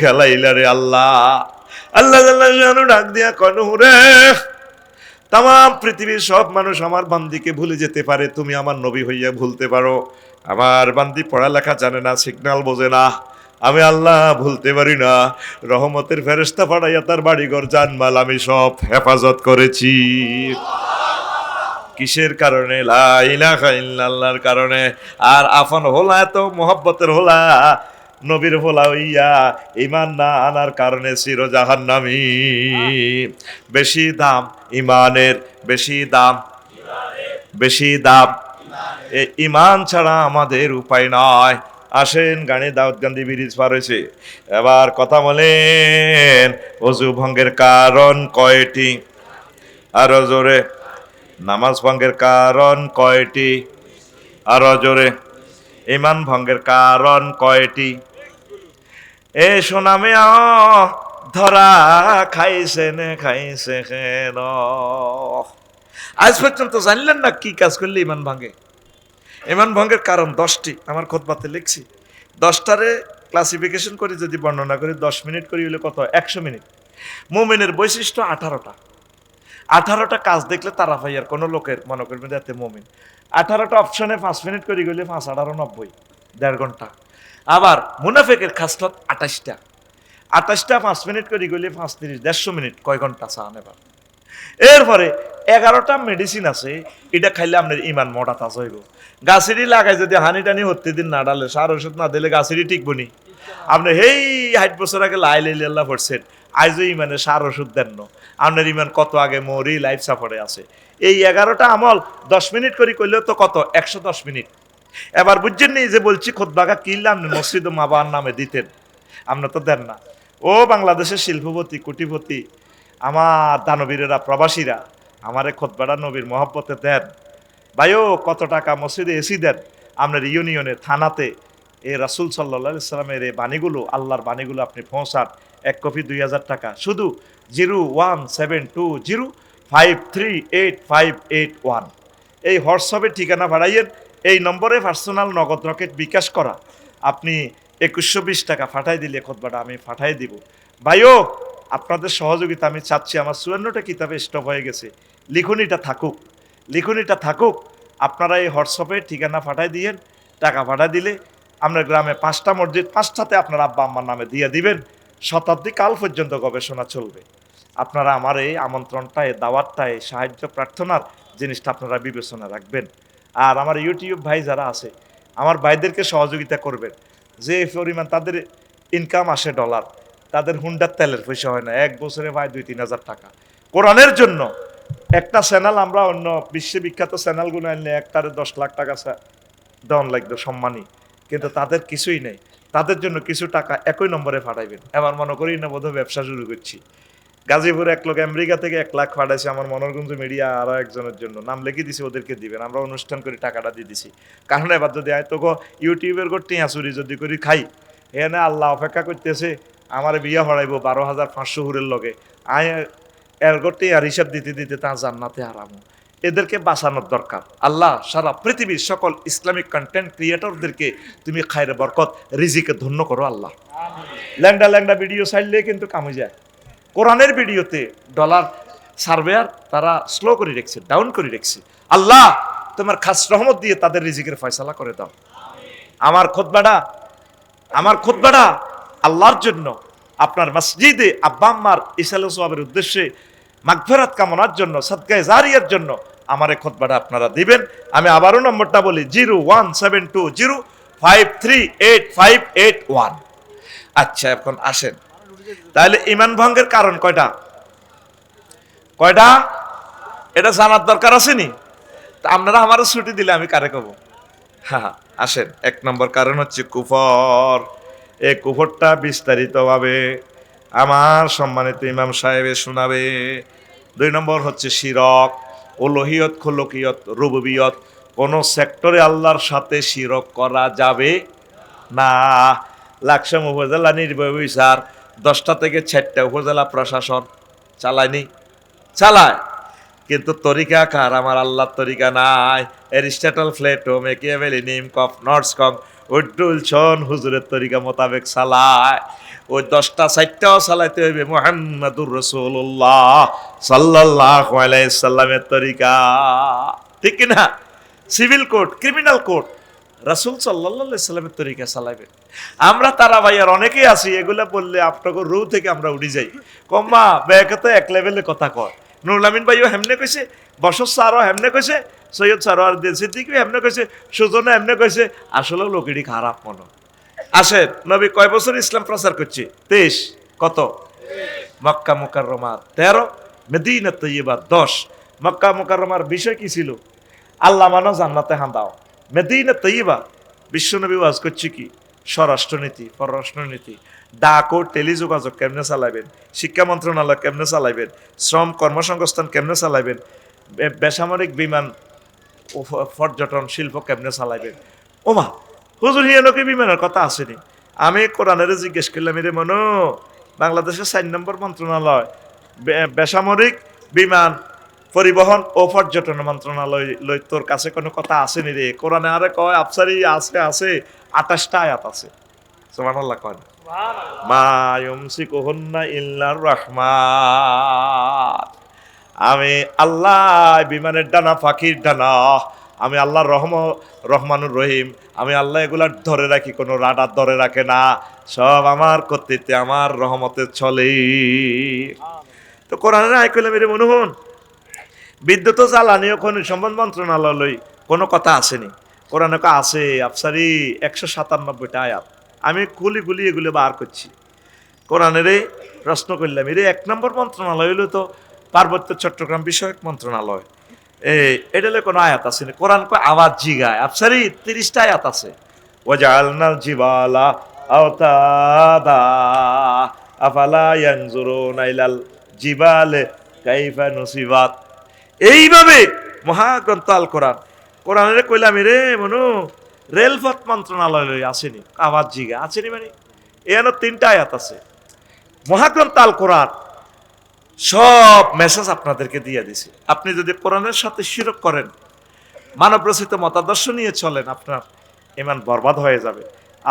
খেলাইলা রে আল্লাহ। আল্লাহ আল্লাহ ডাক দিয়া কনু রে, তাম পৃথিবীর সব মানুষ আমার বান্দিকে ভুলে যেতে পারে, তুমি আমার নবী হইয়া ভুলতে পারো? আমার বান্দি পড়ালেখা জানে না, সিগন্যাল বোঝে না, আমি আল্লাহ ভুলতে পারি না। রহমতের ফেরেশতা পাঠাইয়া তার বাড়িঘর জানমাল আমি সব হেফাজত করেছি। কিসের কারণে? লা ইলাহা ইল্লাল্লাহর কারণে। আর আফন হোলা এত মোহব্বতের হোলা, নবীর হোলা হইয়া ইমান না আনার কারণে চির জাহান্নামী। বেশি দাম ইমানের, বেশি দাম, বেশি দাম এই ইমান ছাড়া আমাদের উপায় নয়। আসেন গানে দাউদ গান্ধী ব্রিজ পার হয়েছে, এবার কথা বলেন ওযু ভঙ্গের কারণ কয়টি? আরো জোরে। নামাজ ভঙ্গের কারণ কয়টি? আরো জোরে। ইমান ভঙ্গের কারণ কয়টি? এ সোনামে ধরা খাইছে নে খাইছে কেন? আজ পর্যন্ত জানলেন না কি কাজ করলে ইমান ভাঙে? ইমান ভঙ্গের কারণ 10টি আমার খুতবাতে লিখছি। 10টারে ক্লাসিফিকেশন করে যদি বর্ণনা করি 10 মিনিট করি হলে কত? 100 মিনিট। মুমিনের বৈশিষ্ট্য 18টা। 18টা কাজ দেখলে তারা ভাইয়ার কোনো লোকের মনে করবেন যাতে মুমিন। 18টা অপশনে 5 মিনিট করে গেলে 5 18 90, 1.5 ঘন্টা। আবার মুনাফিকের খাসলত 28টা। 28টা 5 মিনিট করে গেলে 5 30, 150 মিনিট, কয় ঘন্টা চান এবার? এরপরে 11টা মেডিসিন আছে, এটা খাইলে আপনার ইমান মোটা তাজা হইব। গাছেরই লাগায় যদি হানি টানি হতে দিন না ডালে, সার ওষুধ না দিলে গাছেরই টিকবো নি। আপনি হেই 60 বছর আগে লাইল আল্লাহ পড়ছেন, আজও ইমানে সার ওষুধ দেন না। আপনার ইমান কত আগে মরি লাইফ সাপোর্টে আছে। এই 11টা আমল 10 মিনিট করে করলেও তো কত? 110 মিনিট। এবার বুঝছেন নি যে বলছি খুতবাকা কিনলাম মসজিদ মা বাবার নামে দিতেন, আমরা তো দেন না। ও বাংলাদেশের শিল্পপতি কোটিপতি আমার দানবীরেরা প্রবাসীরা আমারে খুতবাটা নবীর মহব্বতে দেন। ভাইও কত টাকা মসজিদে এসি দেন, আপনার ইউনিয়নে থানাতে এই রাসূল সাল্লাল্লাহু আলাইহি সাল্লামের এই বাণীগুলো, আল্লাহর বাণীগুলো আপনি পৌঁছান। 1 কপি 2000 টাকা। শুধু 01720538581 এই হোয়াটসঅ্যাপে ঠিকানা ভাড়াইয়েন, এই নম্বরে পার্সোনাল নগদ রকেট বিকাশ করা, আপনি 2120 টাকা পাঠাই দিলে খুতবাটা আমি পাঠাই দিব। ভাইও আপনাদের সহযোগিতা আমি চাচ্ছি। আমার 54টা কিতাবে স্টপ হয়ে গেছে, লিখুনিটা থাকুক, লিখুনিটা থাকুক। আপনারা এই হোয়াটসঅ্যাপে ঠিকানা পাঠাই দিয়েন, টাকা পাঠাই দিলে আমরা গ্রামে 5টা মসজিদ, 5টাতে আপনার আব্বা আম্মার নামে দিয়ে দিবেন। শতাব্দী কাল পর্যন্ত গবেষণা চলবে। আপনারা আমার এই আমন্ত্রণটা, এই দাওয়াতটা, এই সাহায্য প্রার্থনার জিনিসটা আপনারা বিবেচনা রাখবেন। আর আমার ইউটিউব ভাই যারা আছে, আমার ভাইদেরকে সহযোগিতা করবেন। যে পরিমাণ তাদের ইনকাম আসে ডলার, তাদের হুন্ডার তেলের পয়সা হয় না, এক বছরে ভাই 2-3 হাজার টাকা কোরআনের জন্য। একটা চ্যানেল আমরা অন্য বিশ্ববিখ্যাত চ্যানেলগুলো আনলে একটারে 10 লাখ টাকা দেওয়ান লাগতো সম্মানী, কিন্তু তাদের কিছুই নেই। তাদের জন্য কিছু টাকা একই নম্বরে পাঠাইবেন। এবার মনে করি না বোধহয় ব্যবসা শুরু করছি। গাজীপুরে এক লোক আমেরিকা থেকে 1 লাখ পাঠাইছে আমার মনোরগঞ্জ মিডিয়া আরো একজনের জন্য, নাম লিখে দিছি, ওদেরকে দিবেন। আমরা অনুষ্ঠান করে টাকাটা দিয়ে দিছি। কারণ এবার যদি তো ইউটিউবের করতে চুরি যদি করি খাই, এখানে আল্লাহ অপেক্ষা করতেছে আমার বিয়া হরাইবো 12,500 হুরের লগে, আয় এর করতে আর হিসাব দিতে দিতে তা জান্নাতে হারামো। এদেরকে বাঁচানোর দরকার। আল্লাহ সারা পৃথিবীর সকল ইসলামিক কন্টেন্ট ক্রিয়েটরদেরকে তুমি খায়রে বরকত রিজিকে ধন্য করো আল্লাহ। ল্যাংডা ল্যাংডা ভিডিও চাইলে কিন্তু কামে যায়। কোরআনের ভিডিওতে ডলার সার্ভেয়ার তারা স্লো করে রেখেছে, ডাউন করে রেখেছে। আল্লাহ তোমার খাস রহমত দিয়ে তাদের রিজিকের ফয়সালা করে দাও। আমার খুতবাটা আল্লাহর জন্য, আপনার মসজিদে আব্বা আম্মার ইসালে সোয়াবের উদ্দেশ্যে, মাগফিরাত কামনার জন্য, সাদকায়ে জারিয়ার জন্য আমার এই খুতবাটা আপনারা দিবেন। আমি আবারও নম্বরটা বলি, 01720538581। আচ্ছা, এখন আসেন। তাহলে ঈমান ভঙ্গের কারণ কয়টা? এটা জানার দরকার আসেনি? তা আপনারা আমারও ছুটি দিলে আমি কারে কব? হ্যাঁ, আসেন। 1 নম্বর কারণ হচ্ছে কুফর। এই কুফরটা বিস্তারিতভাবে আমার সম্মানিত ইমাম সাহেব শোনাবে। 2 নম্বর হচ্ছে শিরক, উলুহিয়ত, খুলুকিয়ত, রুবুবিয়ত। কোন সেক্টরে আল্লাহর সাথে শিরক করা যাবে না। লাকসাম উপজেলা নির্বাহী বিচার 10টা থেকে 6টা উপজেলা প্রশাসন চালায়, কিন্তু তরিকা কার? আমার আল্লাহর তরিকা নাই। এরিস্টটল, প্লেটো, মেকিয়াভেলি, নিমকফ, নর্সকম, উডুলসন হুজুরের তরিকা মোতাবেক চালায়। ওই 10টা 4টাও চালাইতে হইবে মুহাম্মাদুর রাসূলুল্লাহ সাল্লাল্লাহু আলাইহি সাল্লামের তরিকা, ঠিক কিনা? সিভিল কোড, ক্রিমিনাল কোড রাসূল সাল্লাল্লাহু আলাইহি সাল্লামের তরিকা চালাইবেন। আমরা তারা ভাইয়ার অনেকেই আছি, এগুলা বললে আপনাকে রু থেকে আমরা উড়ি যাই। কম্মা ব্যাকে এক লেভেলে কথা কয়। নুরুল আমিন ভাইও হেমনে কইছে, বসর স্যারও হেমনে কইছে, সৈয়দ স্যারও আর সিদ্দিকও হেমনে কইছে, সুজনও হেমনে কইছে। আসলেও লোকেরই খারাপ মনে। আসেন, নবী কয় বছর ইসলাম প্রচার করছে? 23। কত? মক্কা মুকাররমা 13, মদিনা তৈয়বা 10। মক্কা মুকাররমার বিষয় কি ছিল? আল্লাহ মানো, জান্নাতে হাঁদাও। মদিনা তৈয়বা বিশ্বনবী ওয়াজ করছে কি? স্বরাষ্ট্রনীতি, পররাষ্ট্রনীতি, ডাক ও টেলিযোগাযোগ কেমনে চালাইবেন, শিক্ষা মন্ত্রণালয় কেমনে চালাইবেন, শ্রম কর্মসংস্থান কেমনে চালাইবেন, বেসামরিক বিমান পর্যটন শিল্প কেমনে চালাইবেন। ওমা হুজুর, হিয়ানকে বিমানের কথা আসেনি। আমি কোরআনের জিজ্ঞেস করলাম, রে মনো, বাংলাদেশের 4 নম্বর মন্ত্রণালয় বেসামরিক বিমান পরিবহন ও পর্যটন মন্ত্রণালয় লই, তোর কাছে কোনো কথা আসেনি রে? কোরআনে আরে কয় আফসারি আছে 28টা আয়াত আছে। সুবহানাল্লাহ কয় না? মা ইউমসিকুহুন্না ইল্লার রাহমান। আমি আল্লাহ বিমানের ডানা, পাখির ডানা, আমি আল্লাহ রহমানুর রহিম, আমি আল্লাহ এগুলা ধরে রাখি, কোনো রাডার ধরে রাখে না, সব আমার কর্তৃত্বে, আমার রহমতে চলে। তো কোরআনের আয় কইলাম, এর মনে হন বিদ্যুৎ ও জ্বালানি ও খনিজ সম্পদ মন্ত্রণালয় কোনো কথা আসেনি। কোরআনে আছে আফসারি 197টা আয়াত। আমি খুলি এগুলো বার করছি। কোরআনের প্রশ্ন করলাম, এর 1 নম্বর মন্ত্রণালয় হলো তো পার্বত্য চট্টগ্রাম বিষয়ক মন্ত্রণালয়। এটা কোনো আয়াত আসেনি। কোরআন আওয়াজ জিগায় আফসারি 30টা আয়াত আছে। ওয়াজআলনাল জিবালা আওতাদা আফালা ইয়ানজুরুনা ইলাল জিবালে কাইফা নুসিবাত। এইভাবে মহাগ্রন্থ আল কোরআন। কোরআনের কইলাম, রে মনু রেলপথ মন্ত্রণালয় আসেনি, আওয়াজ জিগা আসেনি। মানে এখানে 3টা আয়াত আছে। মহাগ্রন্থ আল কোরআন সব মেসেজ আপনাদেরকে দিয়ে দিছে। আপনি যদি কোরআনের সাথে শিরক করেন, মানব রচিত মতাদর্শ নিয়ে চলেন, আপনার ইমান বরবাদ হয়ে যাবে।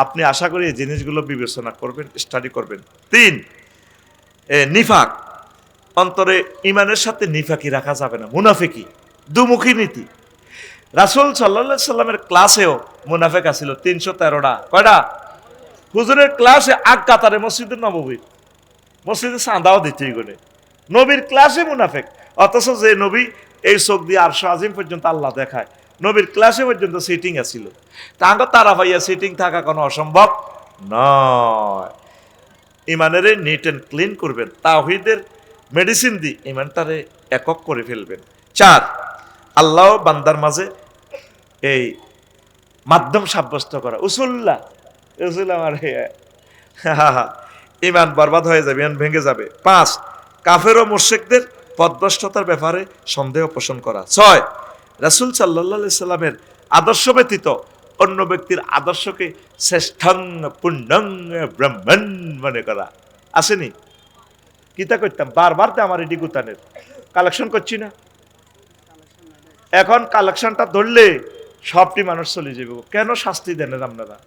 আপনি আশা করি এই জিনিসগুলো বিবেচনা করবেন, স্টাডি করবেন। 3, নিফাক। অন্তরে ইমানের সাথে নিফাকি রাখা যাবে না, মুনাফিকি, দুমুখী নীতি। রাসূল সাল্লাল্লাহু আলাইহি সাল্লামের ক্লাসেও মুনাফিক আছিল 313টা। কয়টা? হুজুরের ক্লাসে আগ কাতারে মসজিদে নববীর, মসজিদে চাঁদাও দিতে গুনে, নবীর ক্লাসে মুনাফিক। অথচ যে নবী এই চোখ দিয়ে আরশ আজিম পর্যন্ত আল্লাহ দেখায়, নবীর ক্লাসে পর্যন্ত সিটিং আছিল। তারা ভাইয়া সিটিং থাকা কোনো অসম্ভব নয়। ইমানের নিট অ্যান্ড ক্লিন করবেন, তাওহীদের মেডিসিন দিয়ে ইমানটারে একক করে ফেলবেন। 4, আল্লাহ বান্দার মাঝে এই মাধ্যম সাব্যস্ত করা, উসুল্লাহ আমার ইমান বরবাদ হয়ে যাবে, ইমান ভেঙে যাবে। 5, কাফের ও মুশরিকদের পথভ্রষ্টতার ব্যাপারে সন্দেহ পোষণ করা। 6, রাসূল সাল্লাল্লাহু আলাইহি সাল্লামের আদর্শ ব্যতীত অন্য ব্যক্তির আদর্শকে শ্রেষ্ঠং পুণ্যং ব্রহ্মণ মনে করা। আসেনি? কিতা করতাম বারবার তো আমার এটি গুতানের কালেকশন করছি না, এখন কালেকশনটা ধরলে সবটি মানুষ চলে যাবে। কেন শাস্তি দেন আপনারা?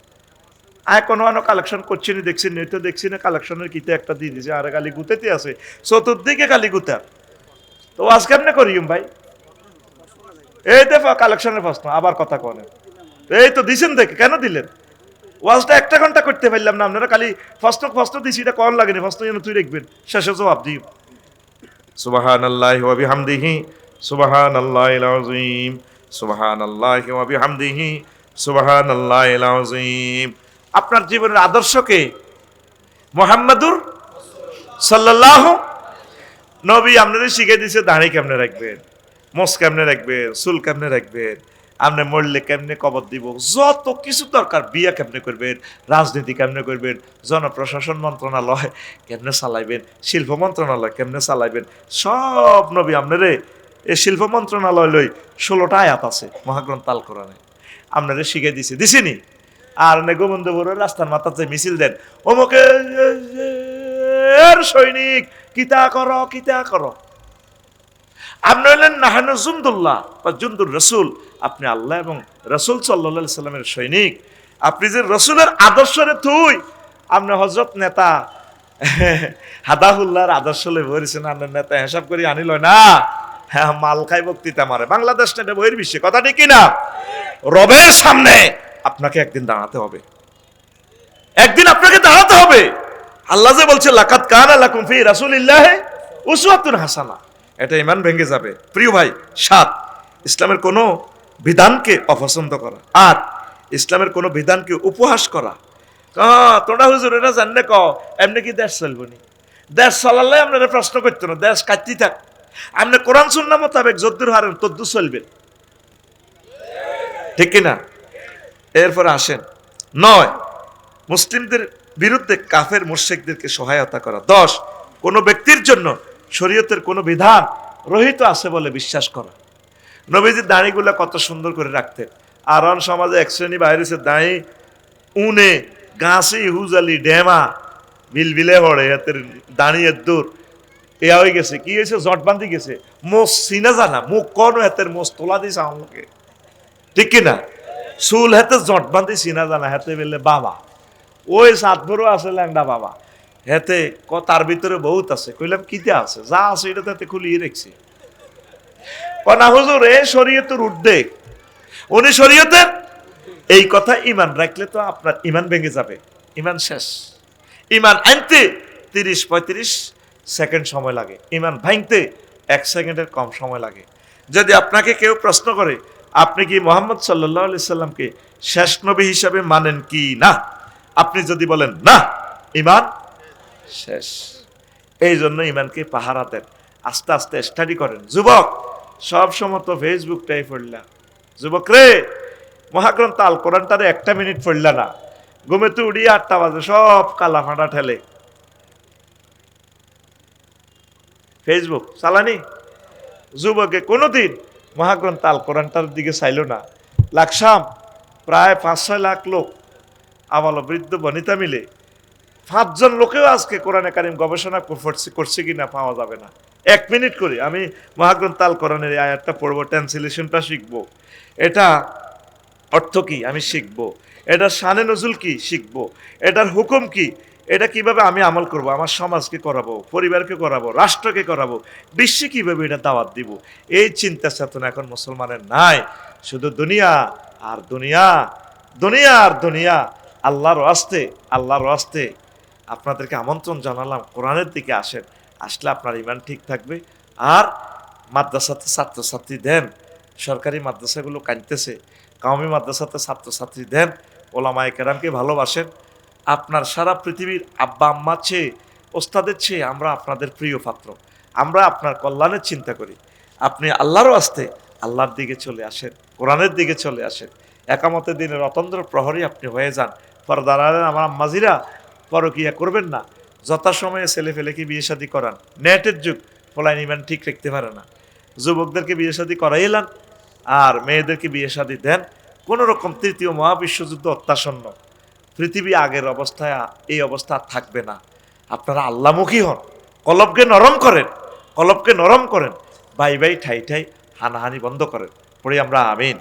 কোনো কালেকশন করছি না, দেখছি না, তো দেখছি না কালেকশনের কিতে একটা দিয়ে দিছে, আরে গালি গুতেতে আছে, চতুর্দিকে গালি গুতা। তো আজ কেমনে করিম ভাই? এই দেখো কালেকশনের প্রশ্ন আবার কথা কনে, এই তো দিছেন দেখে কেন দিলেন? ওয়াজটা 1 ঘন্টা করতে পারলাম না, আপনারা খালি ফার্স্ট দিছি, এটা কল লাগেনি, ফার্স্ট যেন তুই রাখবেন, শেষে জবাব দিই সুবহানাল্লাহি ওয়া বিহামদিহি সুবহানাল্লাহিল আযীম সুবহানাল্লাহি ওয়া বিহামদিহি সুবহানাল্লাহিল আযীম। আপনার জীবনের আদর্শকে মুহাম্মাদুর সাল্লাল্লাহু নবী আপনাদের শিখিয়ে দিয়েছে দাড়ি কেমনে রাখবেন, মোস কেমনে রাখবেন, চুল কেমনে রাখবেন, আপনি মরলে কেমনে কবর দিব, যত কিছু দরকার, বিয়া কেমনে করবেন, রাজনীতি কেমনে করবেন, জনপ্রশাসন মন্ত্রণালয় কেমনে চালাইবেন, শিল্প মন্ত্রণালয় কেমনে চালাইবেন, সব নবী আপনারে এই শিল্প মন্ত্রণালয় লই 16টা আয়াত আছে মহাগ্রন্থ আল কোরআনে, আপনারে শিখিয়ে দিছে, দিছিনি? আর নে গোবিন্দপুর রাস্তার মাথাতে মিছিল দেন, অমুকে সৈনিক কিতা করো কিতা করো। আপনি হলেন নাহানু জুমদুল্লাহ বা জুমদুর রসুল, আপনি আল্লাহ এবং রসুল সাল্লাল্লাহু আলাইহি সাল্লামের সৈনিক। আপনি যে রসুলের আদর্শরে থুই, আপনি হযরত নেতা হাদাহুল্লাহর আদর্শ লই বলেছেন, আপনার নেতা হিসাব করি আনিল না, হ্যাঁ মাল খাই বক্তৃতা মারে, বাংলাদেশ নেটে বহির বিশ্বে, কথা ঠিক কিনা? রবের সামনে আপনাকে একদিন দাঁড়াতে হবে, একদিন আপনাকে দাঁড়াতে হবে। আল্লাহ যে বলছে লাকাদ কানা লাকুম ফি রাসূলিল্লাহি উসওয়াতুন হাসানাহ, এটা ঈমান ভেঙে যাবে। প্রিয় ভাই, 7, ইসলামের কোনো বিধানকে অপছন্দ করা। 8, ইসলামের কোনো বিধানকে উপহাস করা। তোরা হুজুর এটা জানলে এমনি কি দেশ চলবো নি? দেশ চালালে আপনারা প্রশ্ন করতো না, দেশ কাটতি থাক, আপনি কোরআন সুন্নাহ মোতাবেক যদ্দুর হারেন তদ্দুর চলবেন, ঠিক কিনা? এরপরে আসেন 9, মুসলিমদের বিরুদ্ধে কাফের মুশরিকদেরকে সহায়তা করা। 10, কোনো ব্যক্তির জন্য শরীয়তের কোনো বিধান রহিত আছে বলে বিশ্বাস করা। নবীজি দাড়িগুলা কত সুন্দর করে রাখতেন। আরন সমাজে এক শ্রেণী বাইরেছে দাড়ি উনে গাছি হুজালি ডেমা বিলবিলে হড়ে, হাতের দাঁড়িয়ে দূর এয়া হয়ে গেছে, কি হয়েছে, জট বান্ধি গেছে, মোস চিনা জানা, মুখ কোন হাতের মোস তোলা দিয়েছে আমাকে, ঠিক কিনা? চুল হাতে জট বান্ধি চিনা জানা, হাতে বেলে বাবা, ওই সাতভরও আছে ল্যাংডা বাবা, হেতে তার ভিতরে বহুত আছে। কইলাম কিতে আছে? যা আছে এটা তাতে খুলিয়ে রেখছি। না হুজুর এ শরীয়তের ঊর্ধ্বে, উনি শরীয়তের, এই কথা ইমান রাখলে তো আপনার ইমান ভেঙে যাবে, ইমান শেষ। ইমান আনতে 30-35 সেকেন্ড সময় লাগে, ইমান ভাঙতে 1 সেকেন্ডের কম সময় লাগে। যদি আপনাকে কেউ প্রশ্ন করে আপনি কি মুহাম্মদ সাল্লাল্লাহু আলাইহি সাল্লামকে শেষ নবী হিসাবে মানেন কি না, আপনি যদি বলেন না, ইমান শেষ। এই জন্য ইমানকে পাহারা দেন, আস্তে আস্তে স্টাডি করেন। যুবক, সব সময় তো ফেসবুকটাই পড়লা, যুবক রে মহাগ্রন্থ আল কোরআনটারে 1 মিনিট পড়লা না, ঘুমেতে উড়িয়ে 8টা বাজে সব কালা ফাঁটা ঠেলে ফেসবুক চালানি। যুবকে কোনোদিন মহাগ্রন্থ আল কোরআনটার দিকে চাইল না। লাকসাম প্রায় 5-6 লাখ লোক, আবাল বৃদ্ধ বনিতা মিলে 5 জন লোকেও আজকে কোরআনে কারিম গবেষণা করছে কিনা পাওয়া যাবে না। 1 মিনিট করি, আমি মহাগ্রন্থ আল কোরআনের এই আয়াতটা পড়বো, ট্রান্সলেশনটা শিখবো, এটা অর্থ কি আমি শিখবো, এটার শানে নজুল কি শিখবো, এটার হুকুম কি, এটা কিভাবে আমি আমল করব, আমার সমাজকে করাবো, পরিবারকে করাবো, রাষ্ট্রকে করাবো, বিশ্বে কিভাবে এটা দাওয়াত দিব, এই চিন্তা চেতনা এখন মুসলমানের নাই। শুধু দুনিয়া আর দুনিয়া, দুনিয়া আর দুনিয়া। আল্লাহর ওয়াস্তে, আল্লাহর ওয়াস্তে আপনাদেরকে আমন্ত্রণ জানালাম, কোরআনের দিকে আসেন, আসলে আপনার ইমান ঠিক থাকবে। আর মাদ্রাসাতে ছাত্রছাত্রী দেন, সরকারি মাদ্রাসাগুলো কাঁদতেছে, কাওমি মাদ্রাসাতে ছাত্রছাত্রী দেন, ওলামায়ে কেরামকে ভালোবাসেন। আপনার সারা পৃথিবীর আব্বা আম্মার চেয়ে, ওস্তাদের চেয়ে আমরা আপনাদের প্রিয় পাত্র, আমরা আপনার কল্যাণের চিন্তা করি। আপনি আল্লাহরও আসতে আল্লাহর দিকে চলে আসেন, কোরআনের দিকে চলে আসেন, একামতের দিনের অতন্দ্র প্রহরী আপনি হয়ে যান। পর্দার আমার আম্মাজিরা, পরকিয়া করবেন না, যথাসময়ে ছেলে ফেলেকে বিয়ে শাদী করান। নেটের যুগ, ফলাইন ইমান ঠিক রাখতে পারে না, যুবকদেরকে বিয়ে শাদী করাইলাম আর মেয়েদেরকে বিয়ে শাদী দেন। কোন রকম তৃতীয় মহাবিশ্বযুদ্ধ অত্যাসন্ন, পৃথিবী আগের অবস্থায়, এই অবস্থা আর থাকবে না। আপনারা আল্লাহমুখী হন, কলবকে নরম করেন, কলবকে নরম করেন, ভাই ভাই ঠাই ঠাই হানাহানি বন্ধ করেন। পড়ি আমরা আমিন।